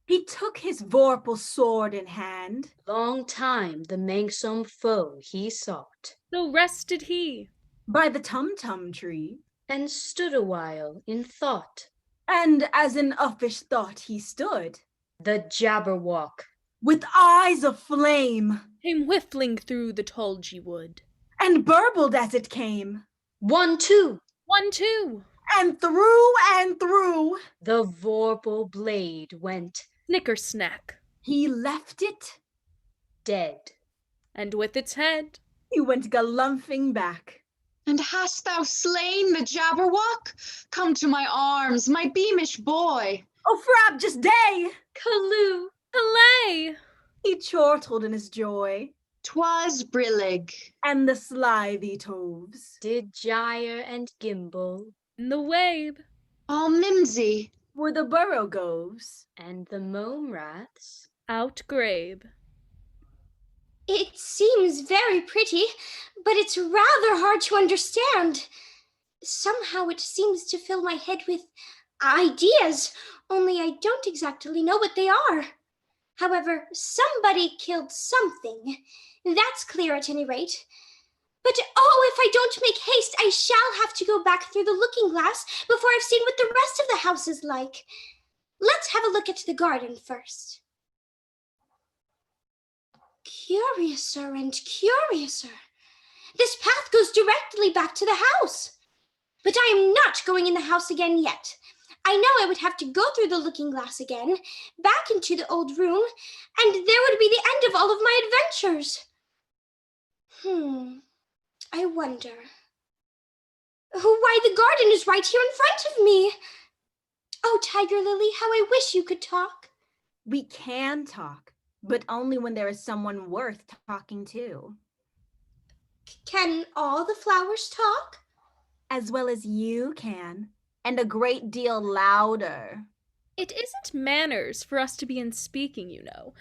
He took his vorpal sword in hand. Long time the manxome foe he sought. So rested he by the tum-tum tree, and stood a while in thought. And as in uffish thought he stood, the jabberwock, with eyes of flame, came whiffling through the tulgey wood, and burbled as it came. 1, 2, 1, 2, and through the vorpal blade went snicker-snack. He left it dead, and with its head he went galumphing back. And hast thou slain the jabberwock? Come to my arms, my beamish boy. Oh, frabjous day! Callooh, Calais! He chortled in his joy. 'Twas brillig, and the slithy toves did gyre and gimble in the wabe. All mimsy were the borogoves, and the mome raths outgrabe. It seems very pretty, but it's rather hard to understand. Somehow it seems to fill my head with ideas, only I don't exactly know what they are. However, somebody killed something. That's clear at any rate. But oh, if I don't make haste, I shall have to go back through the looking glass before I've seen what the rest of the house is like. Let's have a look at the garden first. Curiouser and curiouser. This path goes directly back to the house. But I am not going in the house again yet. I know I would have to go through the looking glass again, back into the old room, and there would be the end of all of my adventures. I wonder. Why, the garden is right here in front of me. Oh, Tiger Lily, how I wish you could talk. We can talk, but only when there is someone worth talking to. Can all the flowers talk? As well as you can, and a great deal louder. It isn't manners for us to be in speaking, you know.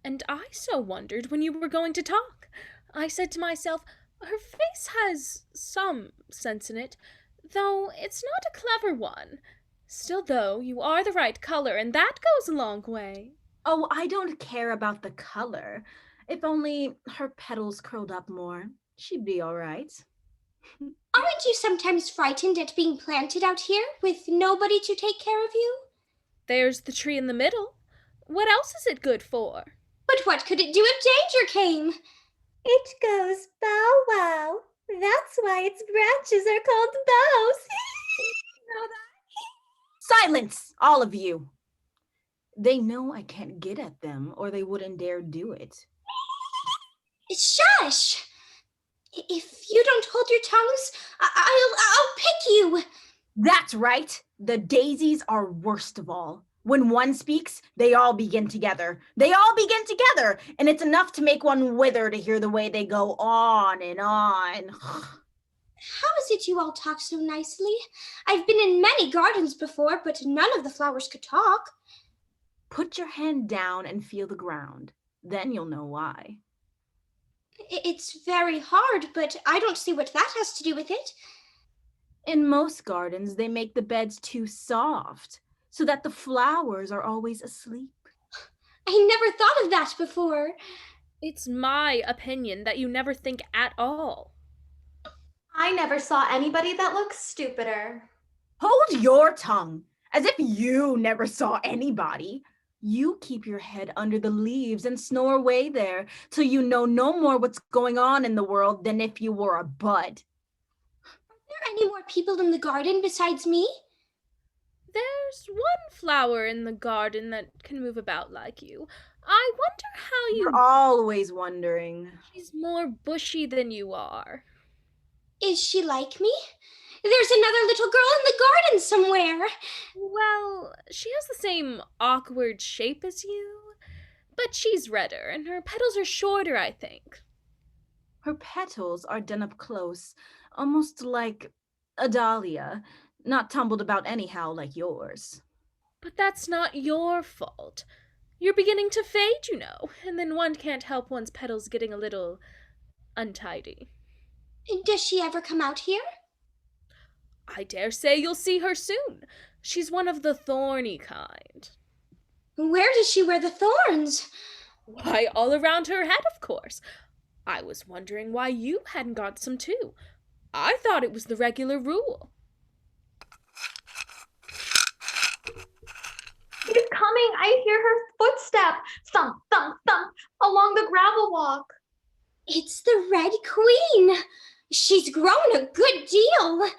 And I so wondered when you were going to talk. I said to myself, her face has some sense in it, though it's not a clever one. Still, though, you are the right color, and that goes a long way. Oh, I don't care about the color. If only her petals curled up more, she'd be all right. Aren't you sometimes frightened at being planted out here with nobody to take care of you? There's the tree in the middle. What else is it good for? But what could it do if danger came? It goes bow wow. That's why its branches are called bows. Know that? Silence, all of you. They know I can't get at them, or they wouldn't dare do it. Shush! If you don't hold your tongues, I'll pick you. That's right. The daisies are worst of all. When one speaks, they all begin together. They all begin together, and it's enough to make one wither to hear the way they go on and on. How is it you all talk so nicely? I've been in many gardens before, but none of the flowers could talk. Put your hand down and feel the ground. Then you'll know why. It's very hard, but I don't see what that has to do with it. In most gardens, they make the beds too soft, so that the flowers are always asleep. I never thought of that before. It's my opinion that you never think at all. I never saw anybody that looks stupider. Hold your tongue, as if you never saw anybody. You keep your head under the leaves and snore away there till you know no more what's going on in the world than if you were a bud. Are there any more people in the garden besides me? There's one flower in the garden that can move about like you. I wonder how you... You're always wondering. She's more bushy than you are. Is she like me? There's another little girl in the garden somewhere. Well, she has the same awkward shape as you, but she's redder, and her petals are shorter, I think. Her petals are done up close, almost like a dahlia, not tumbled about anyhow like yours. But that's not your fault. You're beginning to fade, you know, and then one can't help one's petals getting a little untidy. Does she ever come out here? I dare say you'll see her soon. She's one of the thorny kind. Where does she wear the thorns? Why, all around her head, of course. I was wondering why you hadn't got some too. I thought it was the regular rule. She's coming. I hear her footstep. Thump, thump, thump, along the gravel walk. It's the Red Queen. She's grown a good deal.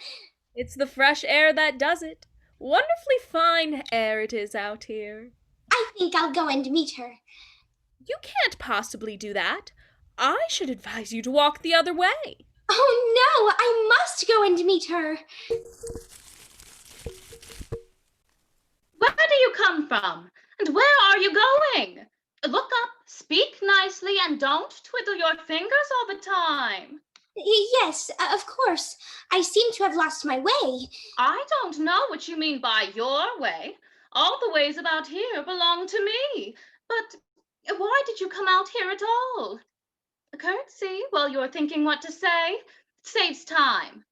It's the fresh air that does it. Wonderfully fine air it is out here. I think I'll go and meet her. You can't possibly do that. I should advise you to walk the other way. Oh no, I must go and meet her. Where do you come from? And where are you going? Look up, speak nicely, and don't twiddle your fingers all the time. Yes, of course. I seem to have lost my way. I don't know what you mean by your way. All the ways about here belong to me. But why did you come out here at all? A curtsy while you're thinking what to say. It saves time.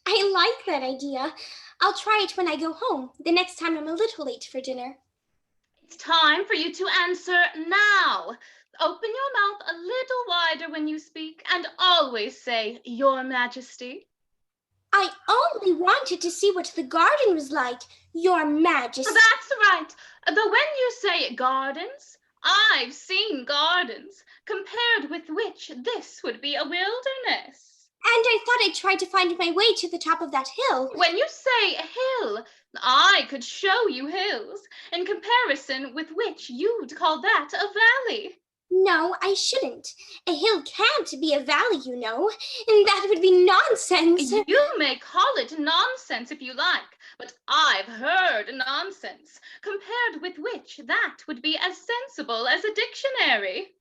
I like that idea. I'll try it when I go home, the next time I'm a little late for dinner. It's time for you to answer now. Open your mouth a little wider when you speak, and always say, Your Majesty. I only wanted to see what the garden was like, Your Majesty. That's right. Though when you say gardens, I've seen gardens, compared with which this would be a wilderness. And I thought I'd try to find my way to the top of that hill. When you say hill, I could show you hills, in comparison with which you'd call that a valley. No, I shouldn't. A hill can't be a valley, you know, and that would be nonsense. You may call it nonsense if you like, but I've heard nonsense, compared with which that would be as sensible as a dictionary.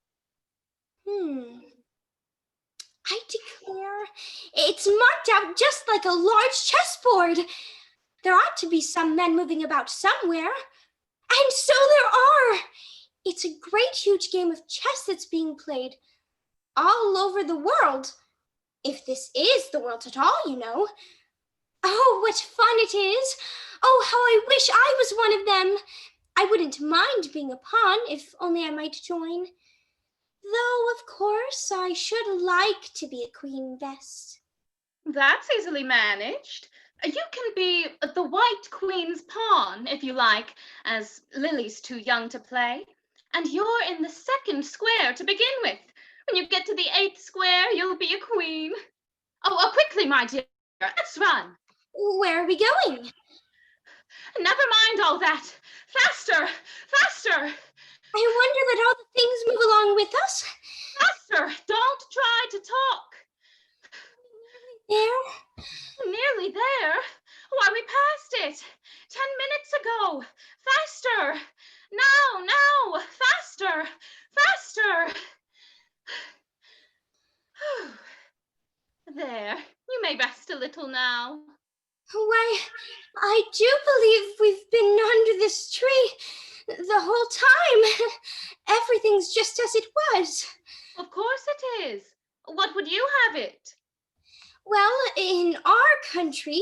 I declare, it's marked out just like a large chessboard. There ought to be some men moving about somewhere. And so there are. It's a great huge game of chess that's being played all over the world. If this is the world at all, you know. Oh, what fun it is. Oh, how I wish I was one of them. I wouldn't mind being a pawn if only I might join. Though, of course, I should like to be a queen best. That's easily managed. You can be the White Queen's pawn, if you like, as Lily's too young to play. And you're in the second square to begin with. When you get to the 8th square, you'll be a queen. Oh, quickly, my dear. Let's run. Where are we going? Never mind all that. Faster! Faster! I wonder that all the things move along with us. Faster! Don't try to talk. There? Nearly there. Why, we passed it. 10 minutes ago. Faster! Now! Faster! Faster! There. You may rest a little now. Why, I do believe we've been under this tree the whole time. Everything's just as it was. Of course it is. What would you have it? Well, in our country,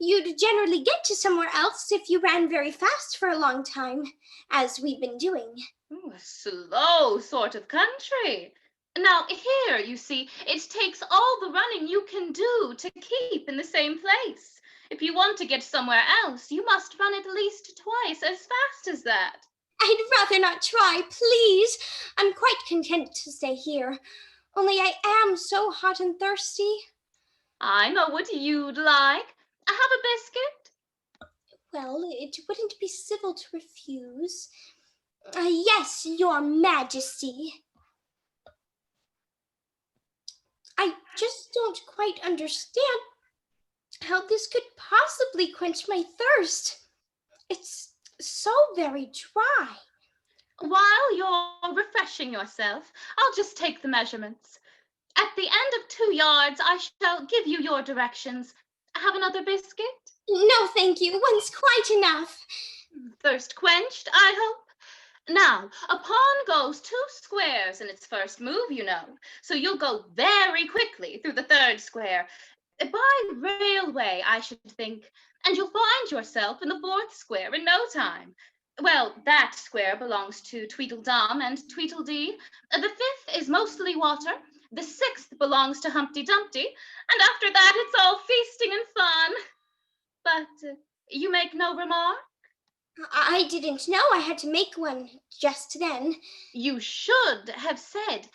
you'd generally get to somewhere else if you ran very fast for a long time, as we've been doing. Ooh, a slow sort of country. Now, here, you see, it takes all the running you can do to keep in the same place. If you want to get somewhere else, you must run at least twice as fast as that. I'd rather not try, please. I'm quite content to stay here. Only I am so hot and thirsty. I know what you'd like. Have a biscuit? Well, it wouldn't be civil to refuse. Yes, Your Majesty. I just don't quite understand how this could possibly quench my thirst. It's so very dry. While you're refreshing yourself, I'll just take the measurements. At the end of 2 yards, I shall give you your directions. Have another biscuit? No, thank you. One's quite enough. Thirst quenched, I hope. Now, a pawn goes 2 squares in its first move, you know. So you'll go very quickly through the 3rd square. By railway, I should think. And you'll find yourself in the 4th square in no time. Well, that square belongs to Tweedledum and Tweedledee. The 5th is mostly water. The 6th belongs to Humpty Dumpty. And after that, it's all feasting and fun. But you make no remark? I didn't know I had to make one just then. You should have said,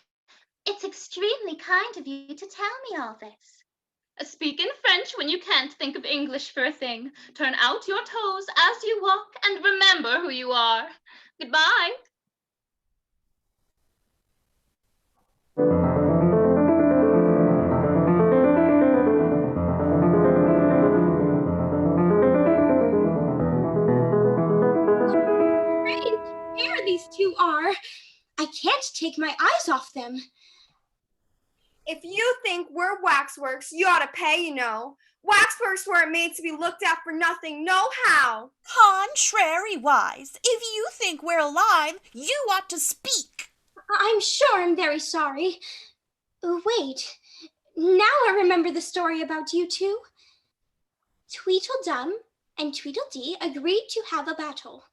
"It's extremely kind of you to tell me all this." Speak in French when you can't think of English for a thing. Turn out your toes as you walk and remember who you are. Goodbye. There these two are. I can't take my eyes off them. If you think we're waxworks, you ought to pay, you know. Waxworks weren't made to be looked at for nothing, nohow. Contrariwise, if you think we're alive, you ought to speak. I'm sure I'm very sorry. Wait, now I remember the story about you two. Tweedledum and Tweedledee agreed to have a battle,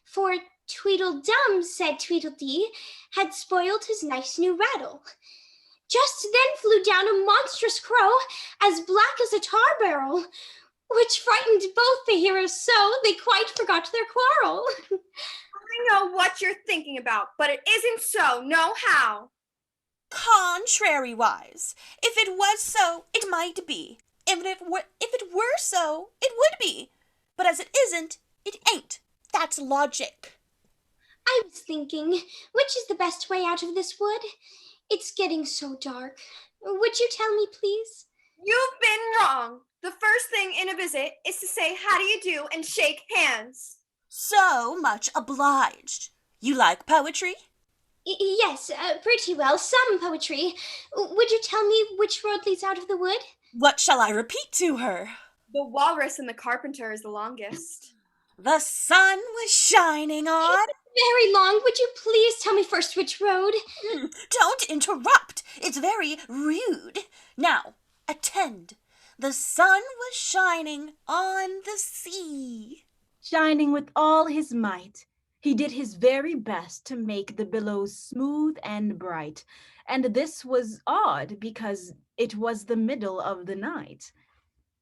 for Tweedledum said Tweedledee had spoiled his nice new rattle. Just then flew down a monstrous crow, as black as a tar barrel, which frightened both the heroes so they quite forgot their quarrel. I know what you're thinking about, but it isn't so, nohow. Contrariwise, if it was so, it might be. If it were so, it would be. But as it isn't, it ain't. That's logic. I was thinking, which is the best way out of this wood? It's getting so dark. Would you tell me, please? You've been wrong. The first thing in a visit is to say how do you do and shake hands. So much obliged. You like poetry? Yes, pretty well. Some poetry. Would you tell me which road leads out of the wood? What shall I repeat to her? The walrus and the carpenter is the longest. The sun was shining on. Very long. Would you please tell me first which road? Don't interrupt. It's very rude. Now, attend. The sun was shining on the sea. Shining with all his might, He did his very best to make the billows smooth and bright, and this was odd because it was the middle of the night.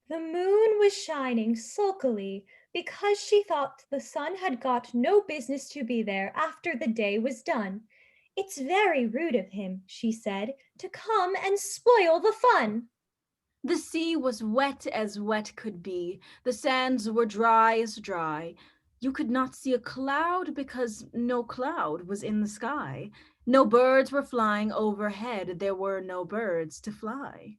The moon was shining sulkily because she thought the sun had got no business to be there after the day was done. It's very rude of him, she said, to come and spoil the fun. The sea was wet as wet could be. The sands were dry as dry. You could not see a cloud because no cloud was in the sky. No birds were flying overhead. There were no birds to fly.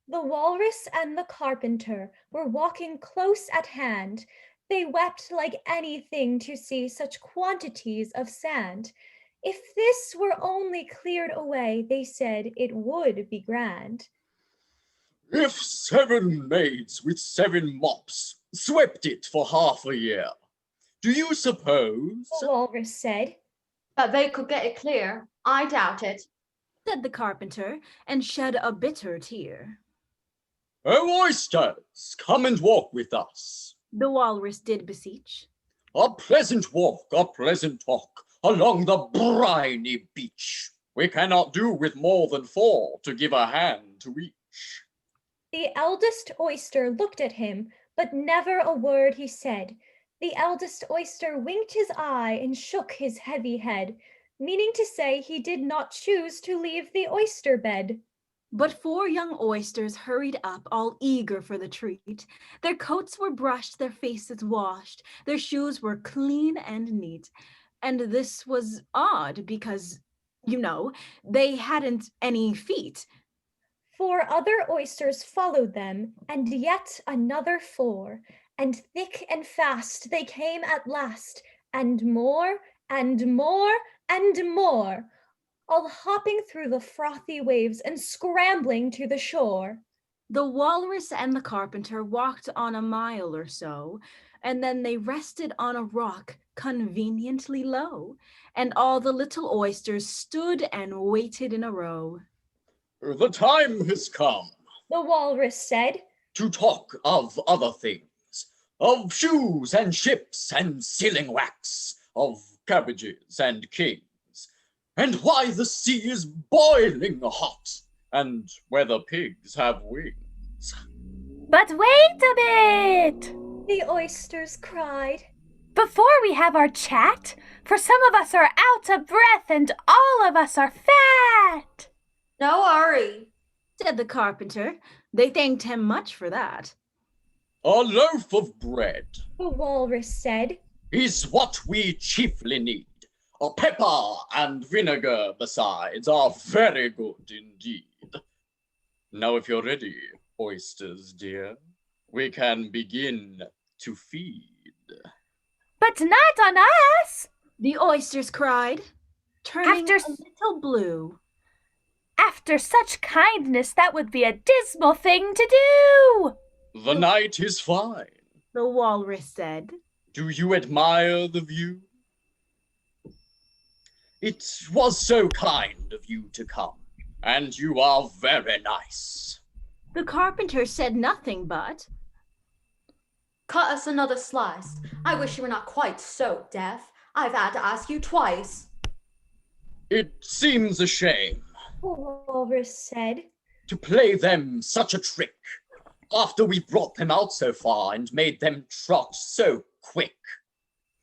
The walrus and the carpenter were walking close at hand. They wept like anything to see such quantities of sand. If this were only cleared away, they said it would be grand. If 7 maids with 7 mops swept it for half a year, do you suppose? The walrus said. But they could get it clear. I doubt it, said the carpenter, and shed a bitter tear. Oh, oysters, come and walk with us, the walrus did beseech. A pleasant walk, a pleasant talk, along the briny beach. We cannot do with more than 4 to give a hand to each. The eldest oyster looked at him, but never a word he said. The eldest oyster winked his eye and shook his heavy head, meaning to say he did not choose to leave the oyster bed. But 4 young oysters hurried up, all eager for the treat. Their coats were brushed, their faces washed, their shoes were clean and neat. And this was odd because, they hadn't any feet. 4 other oysters followed them, and yet another 4, and thick and fast they came at last, and more, and more, and more, all hopping through the frothy waves and scrambling to the shore. The walrus and the carpenter walked on a mile or so, and then they rested on a rock conveniently low, and all the little oysters stood and waited in a row. The time has come, the walrus said, to talk of other things, of shoes and ships and sealing wax, of cabbages and kings, and why the sea is boiling hot, and whether pigs have wings. But wait a bit, the oysters cried. Before we have our chat, for some of us are out of breath and all of us are fat. No hurry, said the carpenter. They thanked him much for that. A loaf of bread, the walrus said, is what we chiefly need. A pepper and vinegar besides are very good indeed. Now if you're ready, oysters dear, we can begin to feed. But not on us, the oysters cried, turning a little blue. After such kindness, that would be a dismal thing to do. The night is fine, the walrus said. Do you admire the view? It was so kind of you to come, and you are very nice. The carpenter said nothing but, cut us another slice. I wish you were not quite so deaf. I've had to ask you twice. It seems a shame, the walrus said, to play them such a trick, after we brought them out so far and made them trot so quick.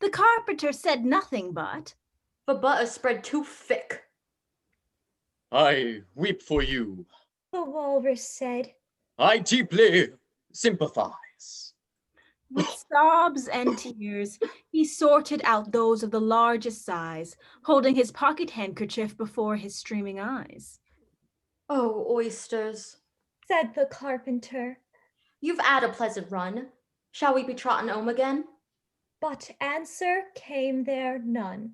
The carpenter said nothing but, the butter spread too thick. I weep for you, the walrus said. I deeply sympathize. With sobs and tears, he sorted out those of the largest size, holding his pocket handkerchief before his streaming eyes. Oh, oysters, said the carpenter. You've had a pleasant run. Shall we be trotting home again? But answer came there none.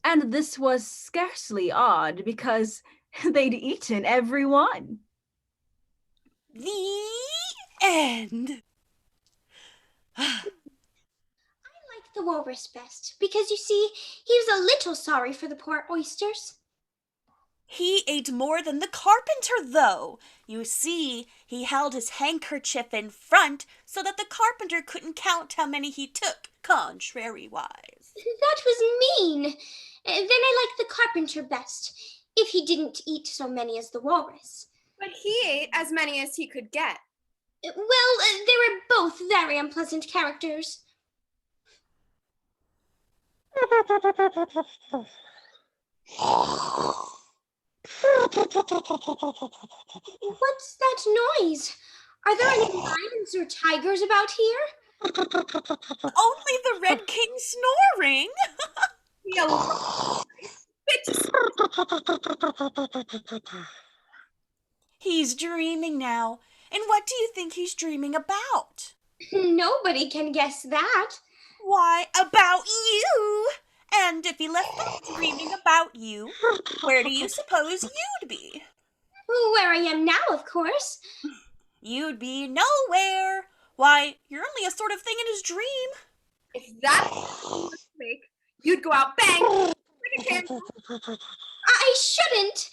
And this was scarcely odd, because they'd eaten every one. The end. I like the walrus best, because you see, he was a little sorry for the poor oysters. He ate more than the carpenter, though. You see, he held his handkerchief in front so that the carpenter couldn't count how many he took, contrary-wise. That was mean. Then I like the carpenter best, if he didn't eat so many as the walrus. But he ate as many as he could get. Well, they were both very unpleasant characters. What's that noise? Are there any lions or tigers about here? Only the Red King snoring. He's dreaming now. And what do you think he's dreaming about? Nobody can guess that. Why, about you. And if he left off dreaming about you, where do you suppose you'd be? Where I am now, of course. You'd be nowhere. Why, you're only a sort of thing in his dream. If that was fake, you'd go out bang, like a candle. I shouldn't.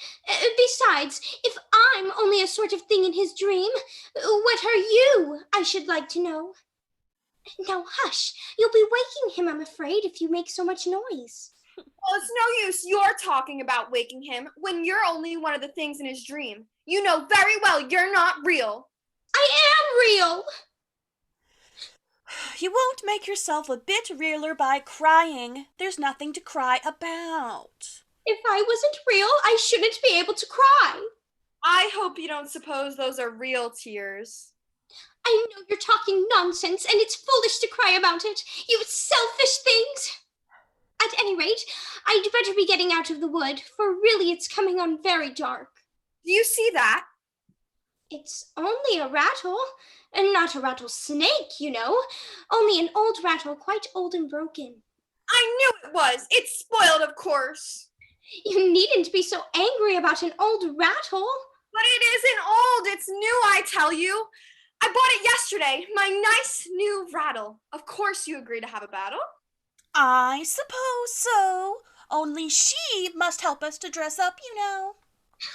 Besides, if I'm only a sort of thing in his dream, what are you, I should like to know? Now hush, you'll be waking him, I'm afraid, if you make so much noise. Well, it's no use you're talking about waking him when you're only one of the things in his dream. You know very well you're not real. I am real. You won't make yourself a bit realer by crying. There's nothing to cry about. If I wasn't real, I shouldn't be able to cry. I hope you don't suppose those are real tears. I know you're talking nonsense, and it's foolish to cry about it. You selfish things. At any rate, I'd better be getting out of the wood, for really it's coming on very dark. Do you see that? It's only a rattle, and not a rattlesnake, you know. Only an old rattle, quite old and broken. I knew it was. It's spoiled, of course. You needn't be so angry about an old rattle. But it isn't old. It's new, I tell you. I bought it yesterday, my nice new rattle. Of course you agree to have a battle. I suppose so. Only she must help us to dress up, you know.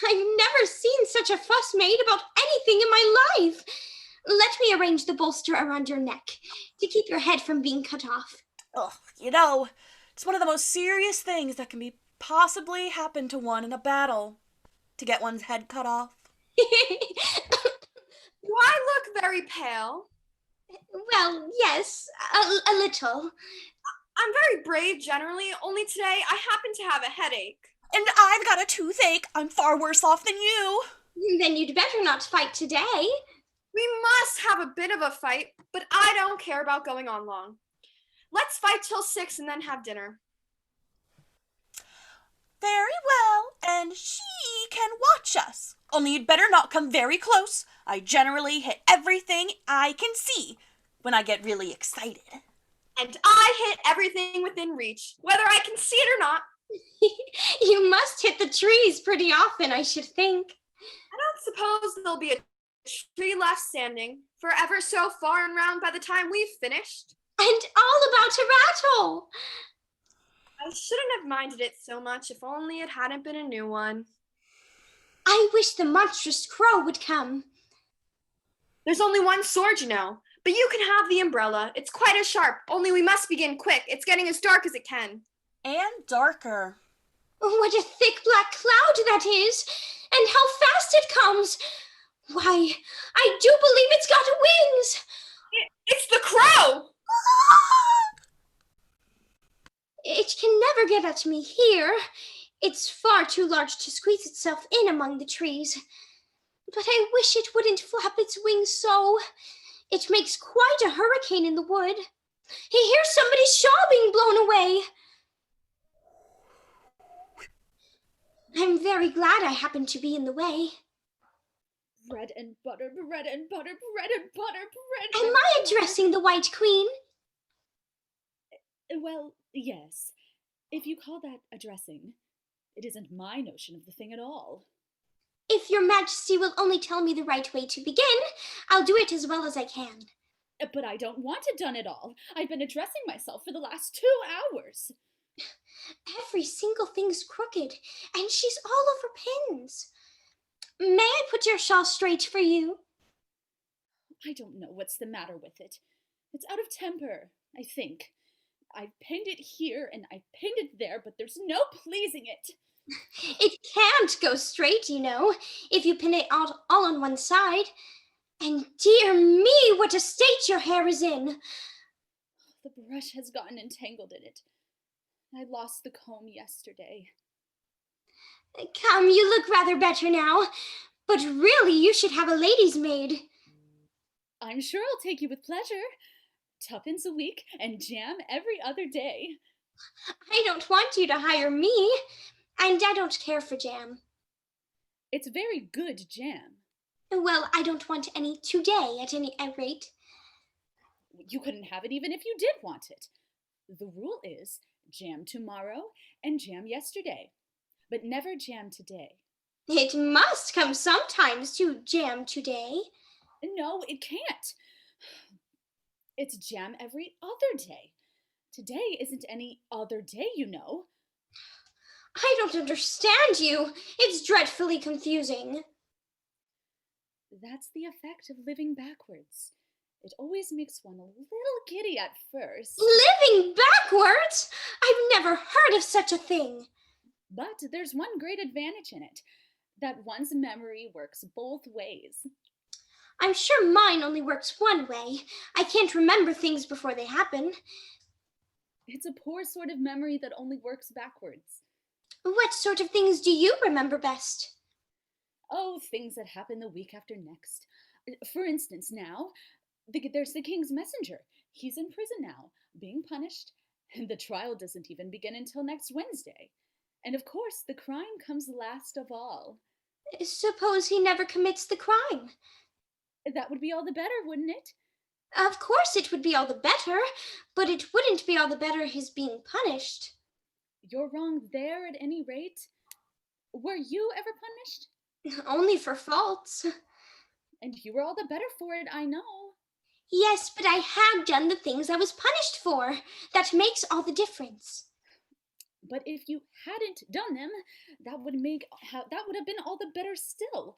I've never seen such a fuss made about anything in my life. Let me arrange the bolster around your neck to keep your head from being cut off. Ugh, you know, it's one of the most serious things that can be possibly happen to one in a battle, to get one's head cut off. Do I look very pale? Well, yes, a little. I'm very brave generally, only today I happen to have a headache. And I've got a toothache. I'm far worse off than you. Then you'd better not fight today. We must have a bit of a fight, but I don't care about going on long. Let's fight till 6 and then have dinner. Very well, and she can watch us. Only you'd better not come very close. I generally hit everything I can see when I get really excited. And I hit everything within reach, whether I can see it or not. You must hit the trees pretty often, I should think. I don't suppose there'll be a tree left standing, for ever so far and round by the time we've finished. And all about a rattle. I shouldn't have minded it so much if only it hadn't been a new one. I wish the monstrous crow would come. There's only one sword, you know, but you can have the umbrella. It's quite as sharp, only we must begin quick. It's getting as dark as it can. And darker. What a thick black cloud that is, and how fast it comes. Why, I do believe it's got wings. It's the crow! It can never get at me here. It's far too large to squeeze itself in among the trees. But I wish it wouldn't flap its wings so. It makes quite a hurricane in the wood. He hears somebody's shawl being blown away. I'm very glad I happened to be in the way. Bread and butter, bread and butter, bread and butter, bread. Am I addressing the White Queen? Well, yes. If you call that addressing, it isn't my notion of the thing at all. If your Majesty will only tell me the right way to begin, I'll do it as well as I can. But I don't want it done at all. I've been addressing myself for the last 2 hours. Every single thing's crooked, and she's all over pins. May I put your shawl straight for you? I don't know what's the matter with it. It's out of temper, I think. I've pinned it here and I've pinned it there, but there's no pleasing it. It can't go straight, you know, if you pin it all on one side. And dear me, what a state your hair is in. The brush has gotten entangled in it. I lost the comb yesterday. Come, you look rather better now. But really, you should have a lady's maid. I'm sure I'll take you with pleasure. Tuppence a week and jam every other day. I don't want you to hire me, and I don't care for jam. It's very good jam. Well, I don't want any today, at any rate. You couldn't have it even if you did want it. The rule is jam tomorrow and jam yesterday, but never jam today. It must come sometimes to jam today. No, it can't. It's jam every other day. Today isn't any other day, you know. I don't understand you. It's dreadfully confusing. That's the effect of living backwards. It always makes one a little giddy at first. Living backwards? I've never heard of such a thing. But there's one great advantage in it, that one's memory works both ways. I'm sure mine only works one way. I can't remember things before they happen. It's a poor sort of memory that only works backwards. What sort of things do you remember best? Oh, things that happen the week after next. For instance, now, there's the king's messenger. He's in prison now, being punished, and the trial doesn't even begin until next Wednesday. And of course, the crime comes last of all. Suppose he never commits the crime. That would be all the better, wouldn't it? Of course it would be all the better, but it wouldn't be all the better his being punished. You're wrong there at any rate. Were you ever punished? Only for faults. And you were all the better for it, I know. Yes, but I had done the things I was punished for. That makes all the difference. But if you hadn't done them, that would have been all the better still.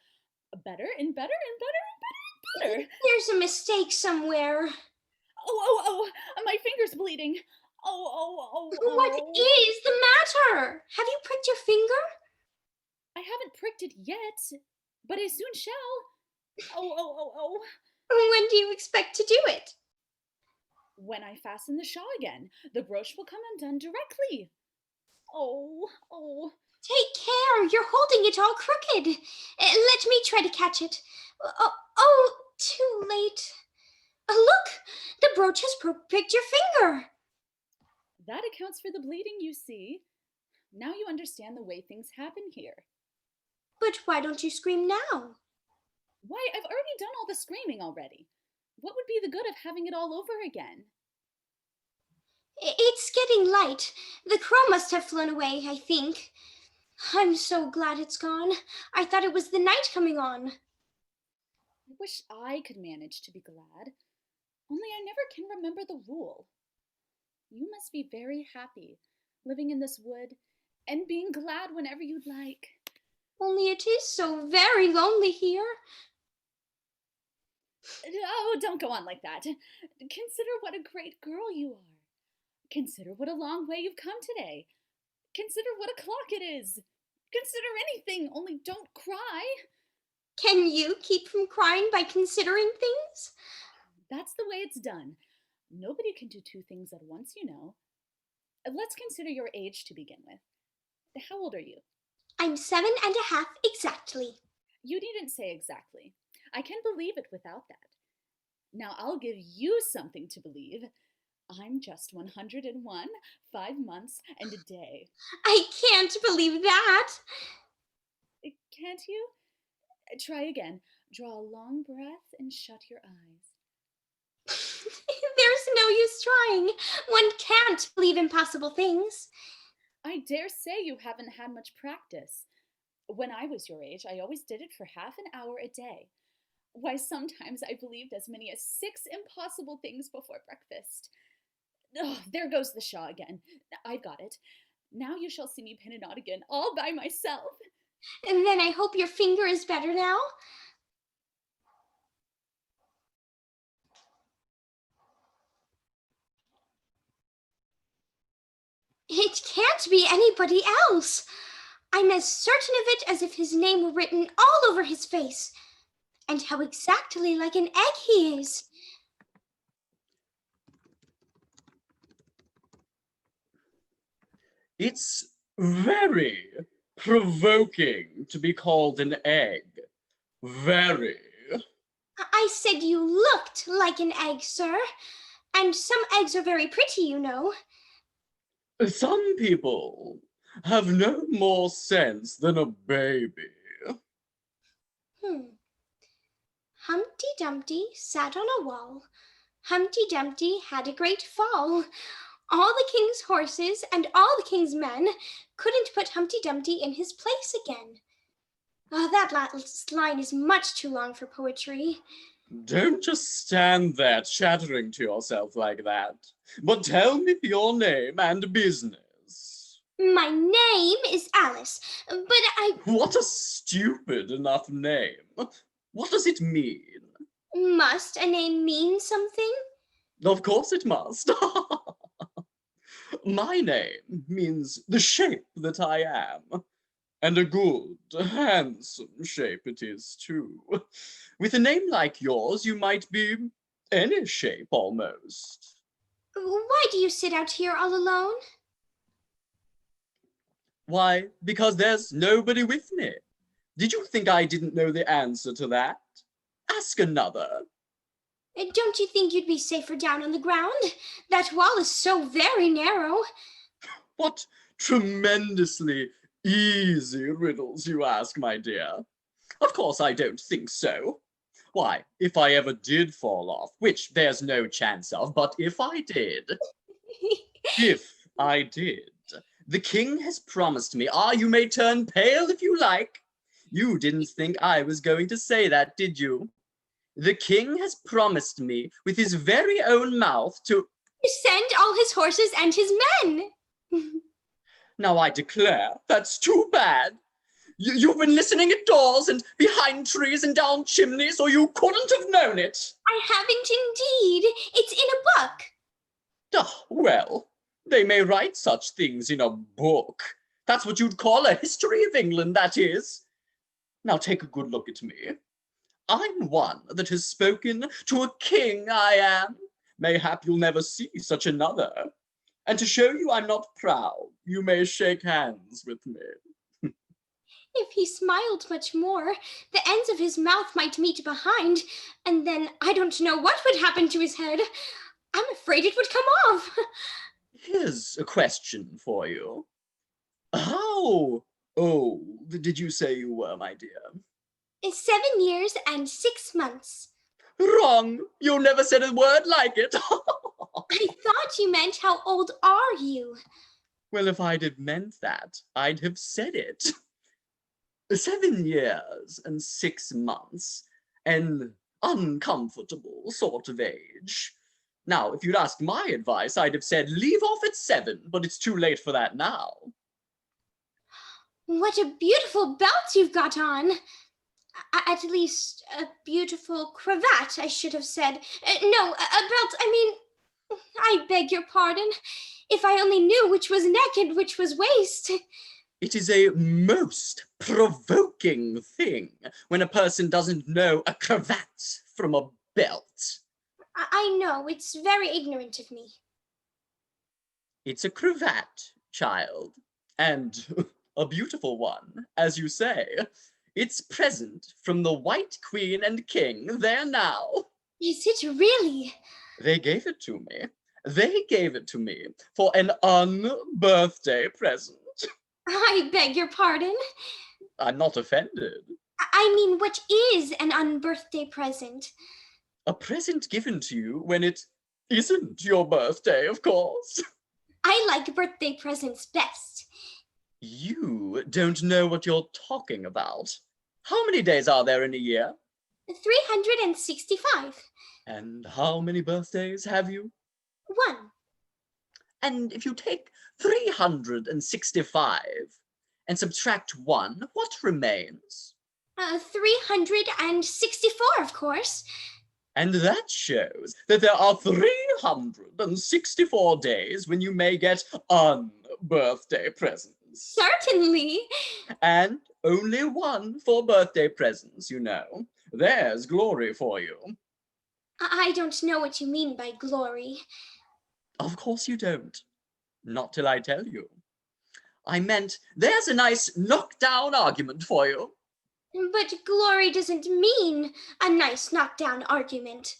Better and better and better and better and better. There's a mistake somewhere. Oh, my finger's bleeding. Oh. What is the matter? Have you pricked your finger? I haven't pricked it yet, but I soon shall. Oh. When do you expect to do it? When I fasten the shawl again, the brooch will come undone directly. Oh. Take care, you're holding it all crooked. Let me try to catch it. Oh, too late. Look, the brooch has pricked your finger. That accounts for the bleeding, you see. Now you understand the way things happen here. But why don't you scream now? Why, I've already done all the screaming already. What would be the good of having it all over again? It's getting light. The crow must have flown away, I think. I'm so glad it's gone. I thought it was the night coming on. I wish I could manage to be glad. Only I never can remember the rule. You must be very happy, living in this wood, and being glad whenever you'd like. Only it is so very lonely here. Oh, don't go on like that. Consider what a great girl you are. Consider what a long way you've come today. Consider what o'clock it is. Consider anything, only don't cry. Can you keep from crying by considering things? That's the way it's done. Nobody can do two things at once, you know. Let's consider your age to begin with. How old are you? I'm 7.5 exactly. You needn't say exactly. I can believe it without that. Now I'll give you something to believe. I'm just 101, 5 months, and a day. I can't believe that. Can't you? Try again. Draw a long breath and shut your eyes. There's no use trying. One can't believe impossible things. I dare say you haven't had much practice. When I was your age, I always did it for half an hour a day. Why, sometimes I believed as many as 6 impossible things before breakfast. Oh, there goes the shawl again. I've got it. Now you shall see me pin a knot again, all by myself. And then I hope your finger is better now. It can't be anybody else. I'm as certain of it as if his name were written all over his face. And how exactly like an egg he is. It's very provoking to be called an egg. Very. I said you looked like an egg, sir. And some eggs are very pretty, you know. Some people have no more sense than a baby. Humpty Dumpty sat on a wall. Humpty Dumpty had a great fall. All the king's horses and all the king's men couldn't put Humpty Dumpty in his place again. Oh, that last line is much too long for poetry. Don't just stand there chattering to yourself like that, but tell me your name and business. My name is Alice, but What a stupid enough name. What does it mean? Must a name mean something? Of course it must. My name means the shape that I am. And a good, handsome shape it is, too. With a name like yours, you might be any shape, almost. Why do you sit out here all alone? Why, because there's nobody with me. Did you think I didn't know the answer to that? Ask another. Don't you think you'd be safer down on the ground? That wall is so very narrow. What tremendously easy riddles you ask, my dear. Of course I don't think so. Why, if I ever did fall off, which there's no chance of, but if I did, the king has promised me, you may turn pale if you like. You didn't think I was going to say that, did you? The king has promised me, with his very own mouth, to send all his horses and his men. Now I declare, that's too bad. You've been listening at doors and behind trees and down chimneys, or you couldn't have known it. I haven't indeed. It's in a book. Well, they may write such things in a book. That's what you'd call a history of England, that is. Now take a good look at me. I'm one that has spoken to a king, I am. Mayhap you'll never see such another. And to show you I'm not proud, you may shake hands with me. If he smiled much more, the ends of his mouth might meet behind, and then I don't know what would happen to his head. I'm afraid it would come off. Here's a question for you. How old did you say you were, my dear? 7 years and 6 months. Wrong! You never said a word like it. I thought you meant how old are you? Well, if I'd have meant that, I'd have said it. 7 years and 6 months, an uncomfortable sort of age. Now, if you'd asked my advice, I'd have said leave off at 7, but it's too late for that now. What a beautiful belt you've got on. At least a beautiful cravat, I should have said. No, a belt, I mean, I beg your pardon. If I only knew which was neck and which was waist. It is a most provoking thing when a person doesn't know a cravat from a belt. I know, it's very ignorant of me. It's a cravat, child, and a beautiful one, as you say. It's present from the White Queen and King there now. Is it really? They gave it to me. They gave it to me for an un-birthday present. I beg your pardon? I'm not offended. I mean, what is an unbirthday present? A present given to you when it isn't your birthday, of course. I like birthday presents best. You don't know what you're talking about. How many days are there in a year? 365. And how many birthdays have you? 1. And if you take 365 and subtract 1, what remains? 364, of course. And that shows that there are 364 days when you may get birthday presents. Certainly. And only one for birthday presents, you know. There's glory for you. I don't know what you mean by glory. Of course you don't. Not till I tell you. I meant, there's a nice knockdown argument for you. But glory doesn't mean a nice knockdown argument.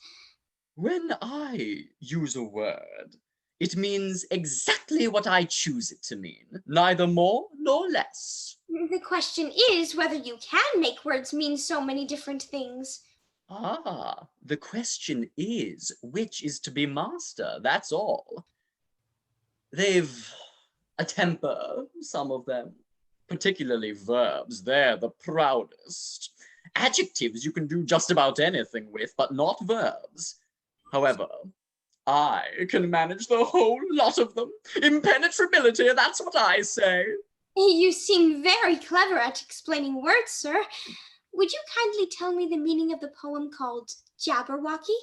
When I use a word, it means exactly what I choose it to mean, neither more nor less. The question is whether you can make words mean so many different things. Ah, the question is, which is to be master, that's all. They've a temper, some of them. Particularly verbs, they're the proudest. Adjectives you can do just about anything with, but not verbs. However, I can manage the whole lot of them. Impenetrability, that's what I say. You seem very clever at explaining words, sir. Would you kindly tell me the meaning of the poem called Jabberwocky?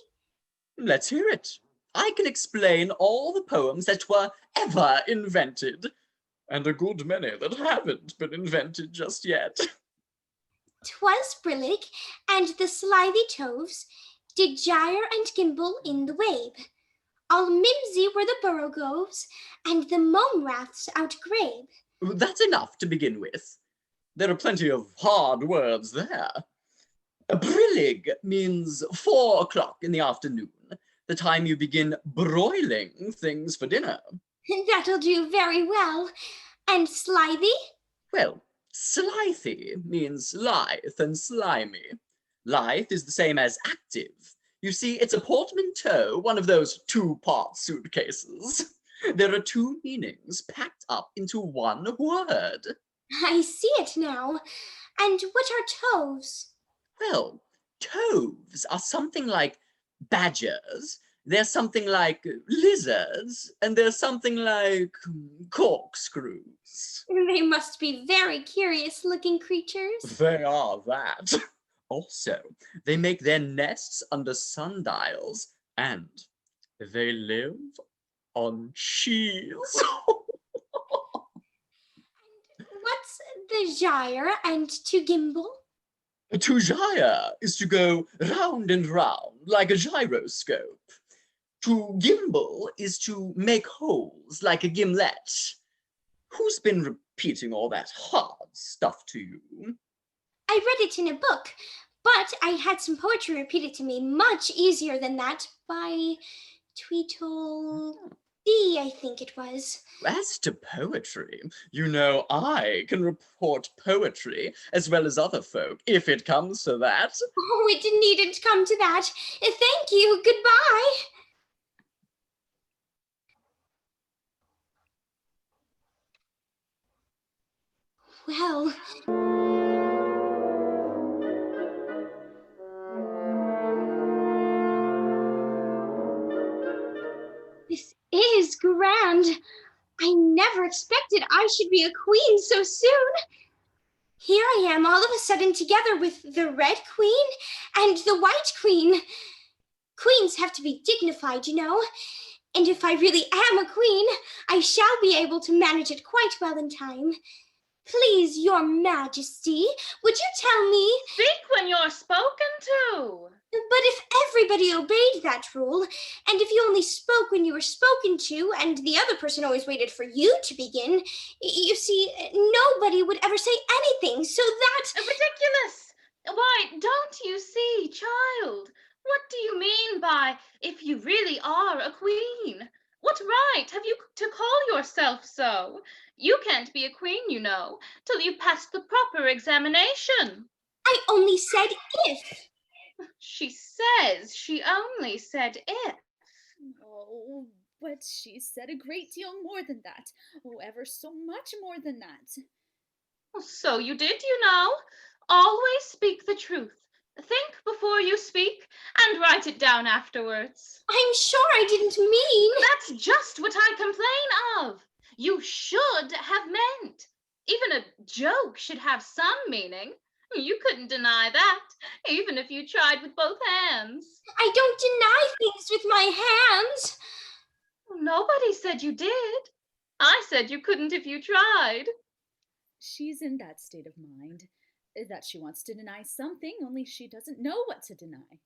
Let's hear it. I can explain all the poems that were ever invented, and a good many that haven't been invented just yet. 'Twas brillig, and the slithy toves did gyre and gimble in the wabe. All mimsy were the borogoves, and the mome raths outgrabe. That's enough to begin with. There are plenty of hard words there. Brillig means 4 o'clock in the afternoon, the time you begin broiling things for dinner. That'll do very well. And slithy? Well, slithy means lithe and slimy. Lithe is the same as active. You see, it's a portmanteau, one of those 2-part suitcases. There are 2 meanings packed up into one word. I see it now. And what are toves? Well, toves are something like badgers, there's something like lizards, and there's something like corkscrews. They must be very curious-looking creatures. They are that. Also, they make their nests under sundials, and they live on cheese. What's the gyre and to gimble? To gyre is to go round and round like a gyroscope. To gimble is to make holes like a gimlet. Who's been repeating all that hard stuff to you? I read it in a book, but I had some poetry repeated to me much easier than that by Tweedledee, I think it was. As to poetry, you know I can report poetry as well as other folk, if it comes to that. Oh, it needn't come to that. Thank you. Goodbye. Well... This is grand. I never expected I should be a queen so soon. Here I am all of a sudden together with the Red Queen and the White Queen. Queens have to be dignified, you know. And if I really am a queen, I shall be able to manage it quite well in time. Please, your majesty, would you tell me... Speak when you're spoken to. But if everybody obeyed that rule, and if you only spoke when you were spoken to, and the other person always waited for you to begin, you see, nobody would ever say anything, so that... Ridiculous! Why, don't you see, child? What do you mean by, if you really are a queen? What right have you to call yourself so? You can't be a queen, you know, till you pass the proper examination. I only said if. She says she only said if. Oh, but she said a great deal more than that. Oh, ever so much more than that. So you did, you know. Always speak the truth. Think before you speak and write it down afterwards. I'm sure I didn't mean. That's just what I complain of. You should have meant. Even a joke should have some meaning. You couldn't deny that, even if you tried with both hands. I don't deny things with my hands. Nobody said you did. I said you couldn't if you tried. She's in that state of mind, that she wants to deny something, only she doesn't know what to deny.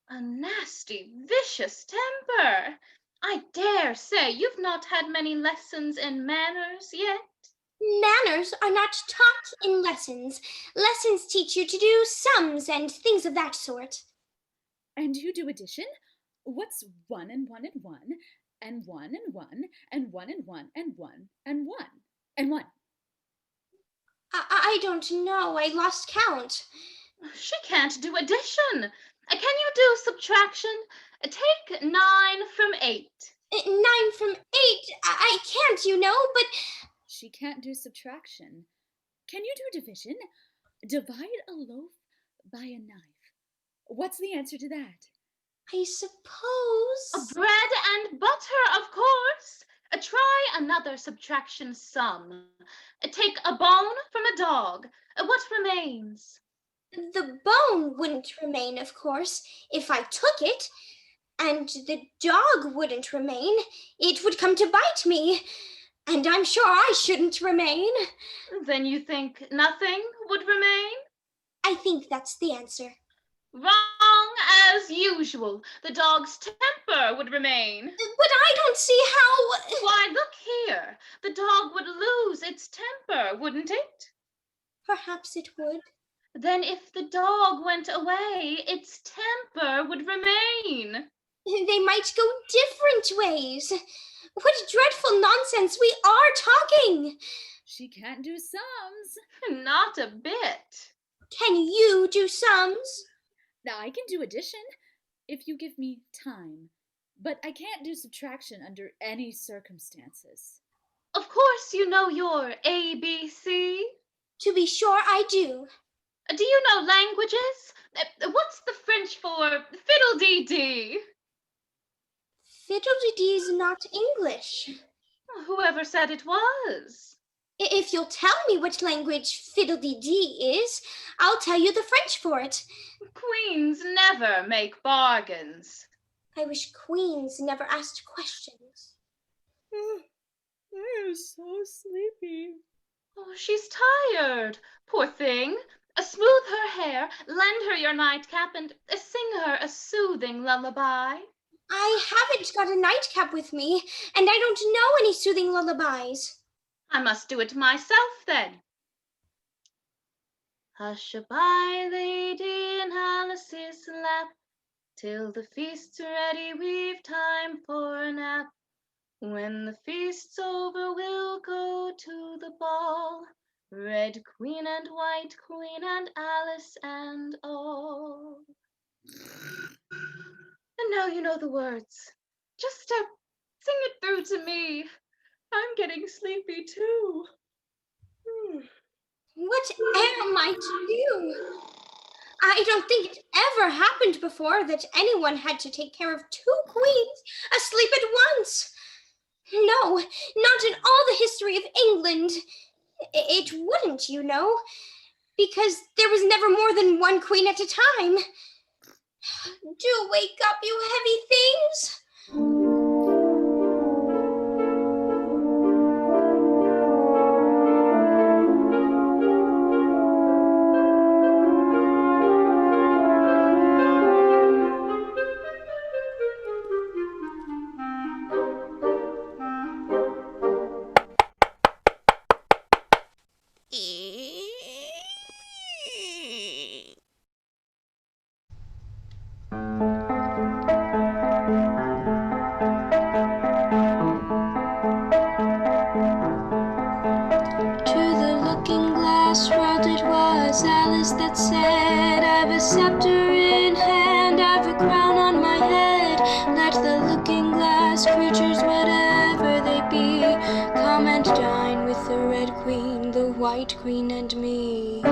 A nasty, vicious temper. I dare say you've not had many lessons in manners yet. Manners are not taught in lessons. Lessons teach you to do sums and things of that sort. And you do addition? What's 1 and 1 and 1, and 1 and 1, and 1 and 1, and 1, and 1, and 1? I don't know. I lost count. She can't do addition. Can you do subtraction? Take 9 from 8. 9 from 8? I can't, you know, but... She can't do subtraction. Can you do division? Divide a loaf by a knife. What's the answer to that? I suppose... Bread and butter, of course. Try another subtraction sum. Take a bone from a dog. What remains? The bone wouldn't remain, of course, if I took it. And the dog wouldn't remain. It would come to bite me. And I'm sure I shouldn't remain. Then you think nothing would remain? I think that's the answer. Wrong as usual. The dog's temper would remain. But I don't see how... Why, look here. The dog would lose its temper, wouldn't it? Perhaps it would. Then if the dog went away, its temper would remain. They might go different ways. What dreadful nonsense we are talking! She can't do sums. Not a bit. Can you do sums? Now, I can do addition, if you give me time. But I can't do subtraction under any circumstances. Of course you know your ABC. To be sure I do. Do you know languages? What's the French for fiddle-dee-dee? Fiddle-dee-dee's not English. Whoever said it was? If you'll tell me what language fiddle-dee-dee is, I'll tell you the French for it. Queens never make bargains. I wish queens never asked questions. I'm so sleepy. Oh, she's tired. Poor thing. Smooth her hair, lend her your nightcap, and sing her a soothing lullaby. I haven't got a nightcap with me, and I don't know any soothing lullabies. I must do it myself, then. Hush-a-bye, lady, in Alice's lap, till the feast's ready, we've time for a nap. When the feast's over, we'll go to the ball, Red Queen and White Queen and Alice and all. And now you know the words. Just sing it through to me. I'm getting sleepy too. What am I to do? I don't think it ever happened before that anyone had to take care of 2 queens asleep at once. No, not in all the history of England. It wouldn't, you know, because there was never more than 1 queen at a time. Do wake up, you heavy things. That said, I've a scepter in hand, I've a crown on my head. Let the looking glass creatures, whatever they be, come and dine with the Red Queen, the White Queen, and me.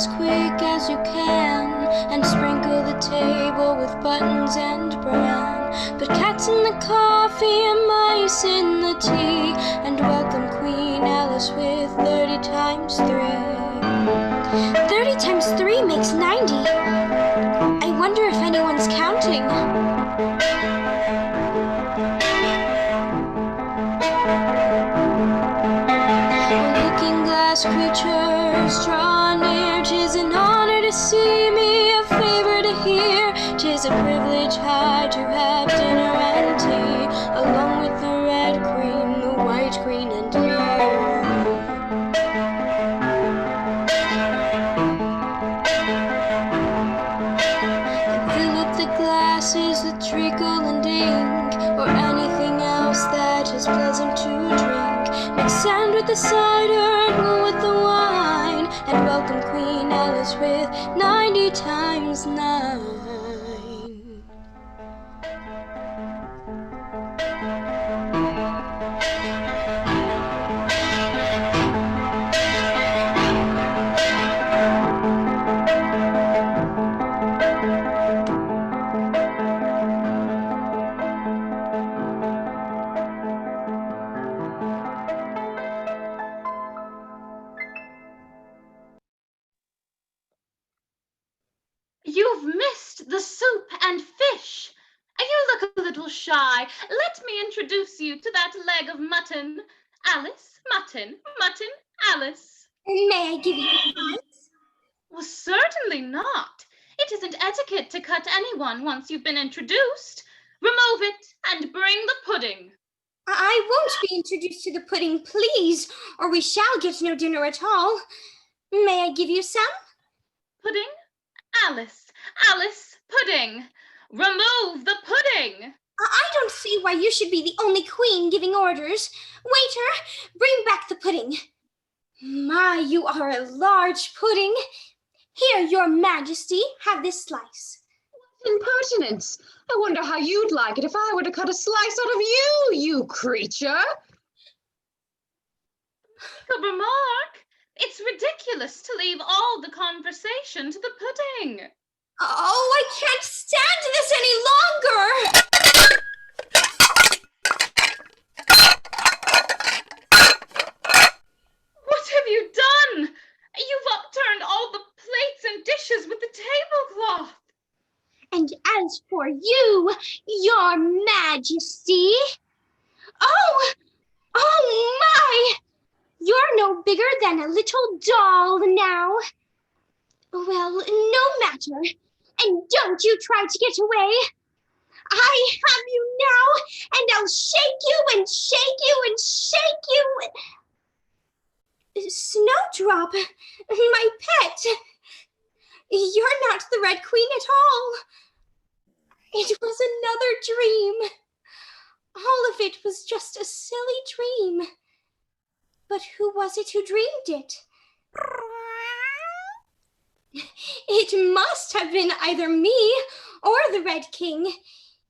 as quick as you can, and sprinkle the table with buttons and bran. Put cats in the coffee and mice in the tea, and welcome Queen Alice with 30 times 3. 30 times 3 makes 90. I wonder if anyone's counting. Looking glass creatures, draw near. 'Tis an honor to see me, a favor to hear. 'Tis a privilege high to have dinner and tea, along with the red queen, the white queen, and me. Glasses with treacle and ink, or anything else that is pleasant to drink. Mix sand with the cider and wool with the wine, and welcome Queen Alice with 90 times 9. You've missed the soup and fish. You look a little shy. Let me introduce you to that leg of mutton. Alice, mutton, mutton, Alice. May I give you advice? Well, certainly not. It isn't etiquette to cut anyone once you've been introduced. Remove it and bring the pudding. I won't be introduced to the pudding, please, or we shall get no dinner at all. May I give you some? Pudding? Alice, Alice, pudding. Remove the pudding. I don't see why you should be the only queen giving orders. Waiter, bring back the pudding. My, you are a large pudding. Here, your majesty, have this slice. Impertinence! I wonder how you'd like it if I were to cut a slice out of you, you creature! A remark. It's ridiculous to leave all the conversation to the pudding. Oh, I can't stand this any longer! What have you done? You've upturned all the plates and dishes with the tablecloth. And as for you, your majesty... Oh my! You're no bigger than a little doll now. Well, no matter. And don't you try to get away. I have you now, and I'll shake you and shake you and shake you. Snowdrop, my pet. You're not the Red Queen at all. It was another dream. All of it was just a silly dream. But who was it who dreamed it? It must have been either me or the Red King.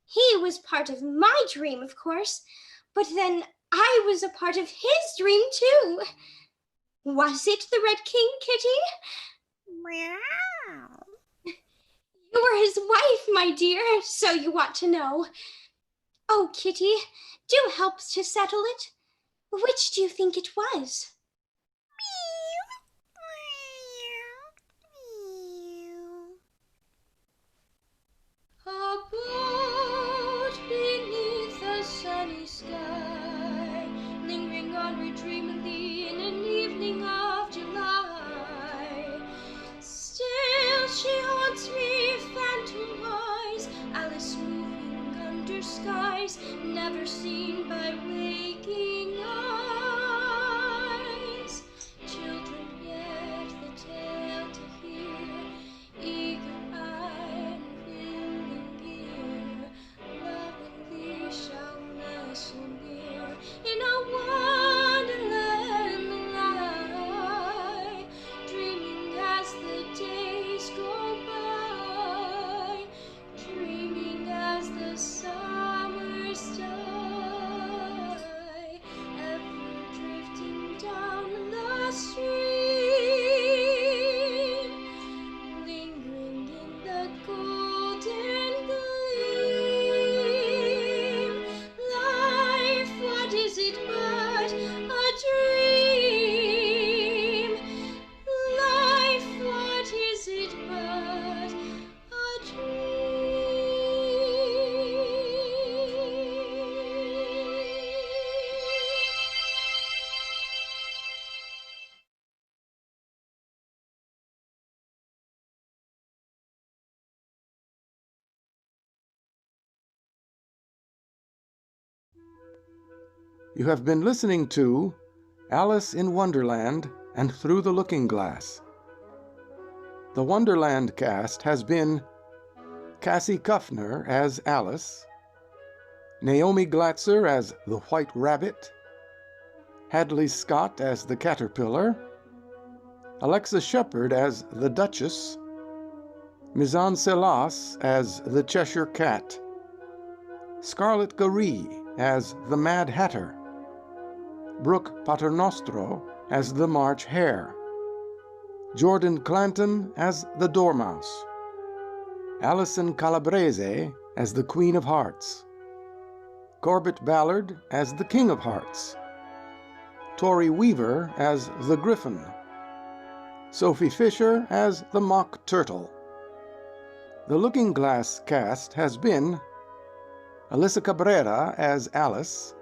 He was part of my dream, of course, but then I was a part of his dream, too. Was it the Red King, Kitty? Meow. You were his wife, my dear, so you ought to know. Oh, Kitty, do help to settle it. Which do you think it was? A boat beneath the sunny sky, lingering on her dreamily in an evening of July. Still she haunts me phantom-wise, Alice moving under skies never seen by waking eyes. You have been listening to Alice in Wonderland and Through the Looking Glass. The Wonderland cast has been Cassie Kueffner as Alice, Naomi Glatzer as the White Rabbit, Hadley Scott as the Caterpillar, Alexa Sheppard as the Duchess, Mizan Selas as the Cheshire Cat, Scarlett Garee as the Mad Hatter, Brooke Paternostro as the March Hare, Jordan Clanton as the Dormouse, Allison Calabrese as the Queen of Hearts, Corbett Ballard as the King of Hearts, Tori Weaver as the Griffin, Sophie Fisher as the Mock Turtle. The Looking Glass cast has been Alyssa Cabrera as Alice,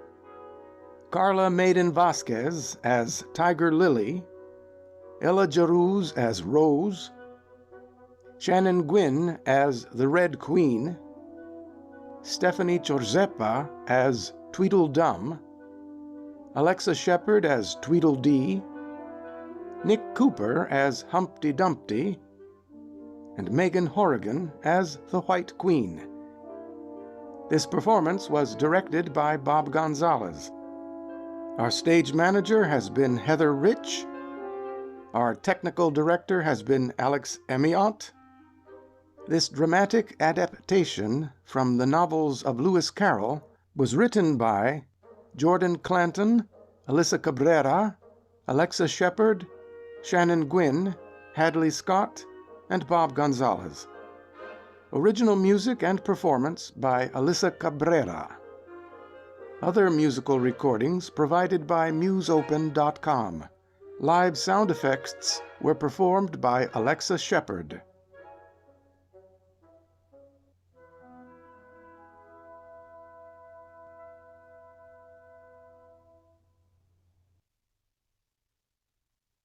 Carla Maiden Vasquez as Tiger Lily, Ella Jarouz as Rose, Shannon Guinn as the Red Queen, Stephanie Chorzepa as Tweedledum, Alexa Sheppard as Tweedledee, Nick Cooper as Humpty Dumpty, and Megan Horrigan as the White Queen. This performance was directed by Bob Gonzalez. Our stage manager has been Heather Rich. Our technical director has been Alex Emiot. This dramatic adaptation from the novels of Lewis Carroll was written by Jordan Clanton, Alyssa Cabrera, Alexa Sheppard, Shannon Guinn, Hadley Scott, and Bob Gonzalez. Original music and performance by Alyssa Cabrera. Other musical recordings provided by museopen.com. Live sound effects were performed by Alexa Sheppard.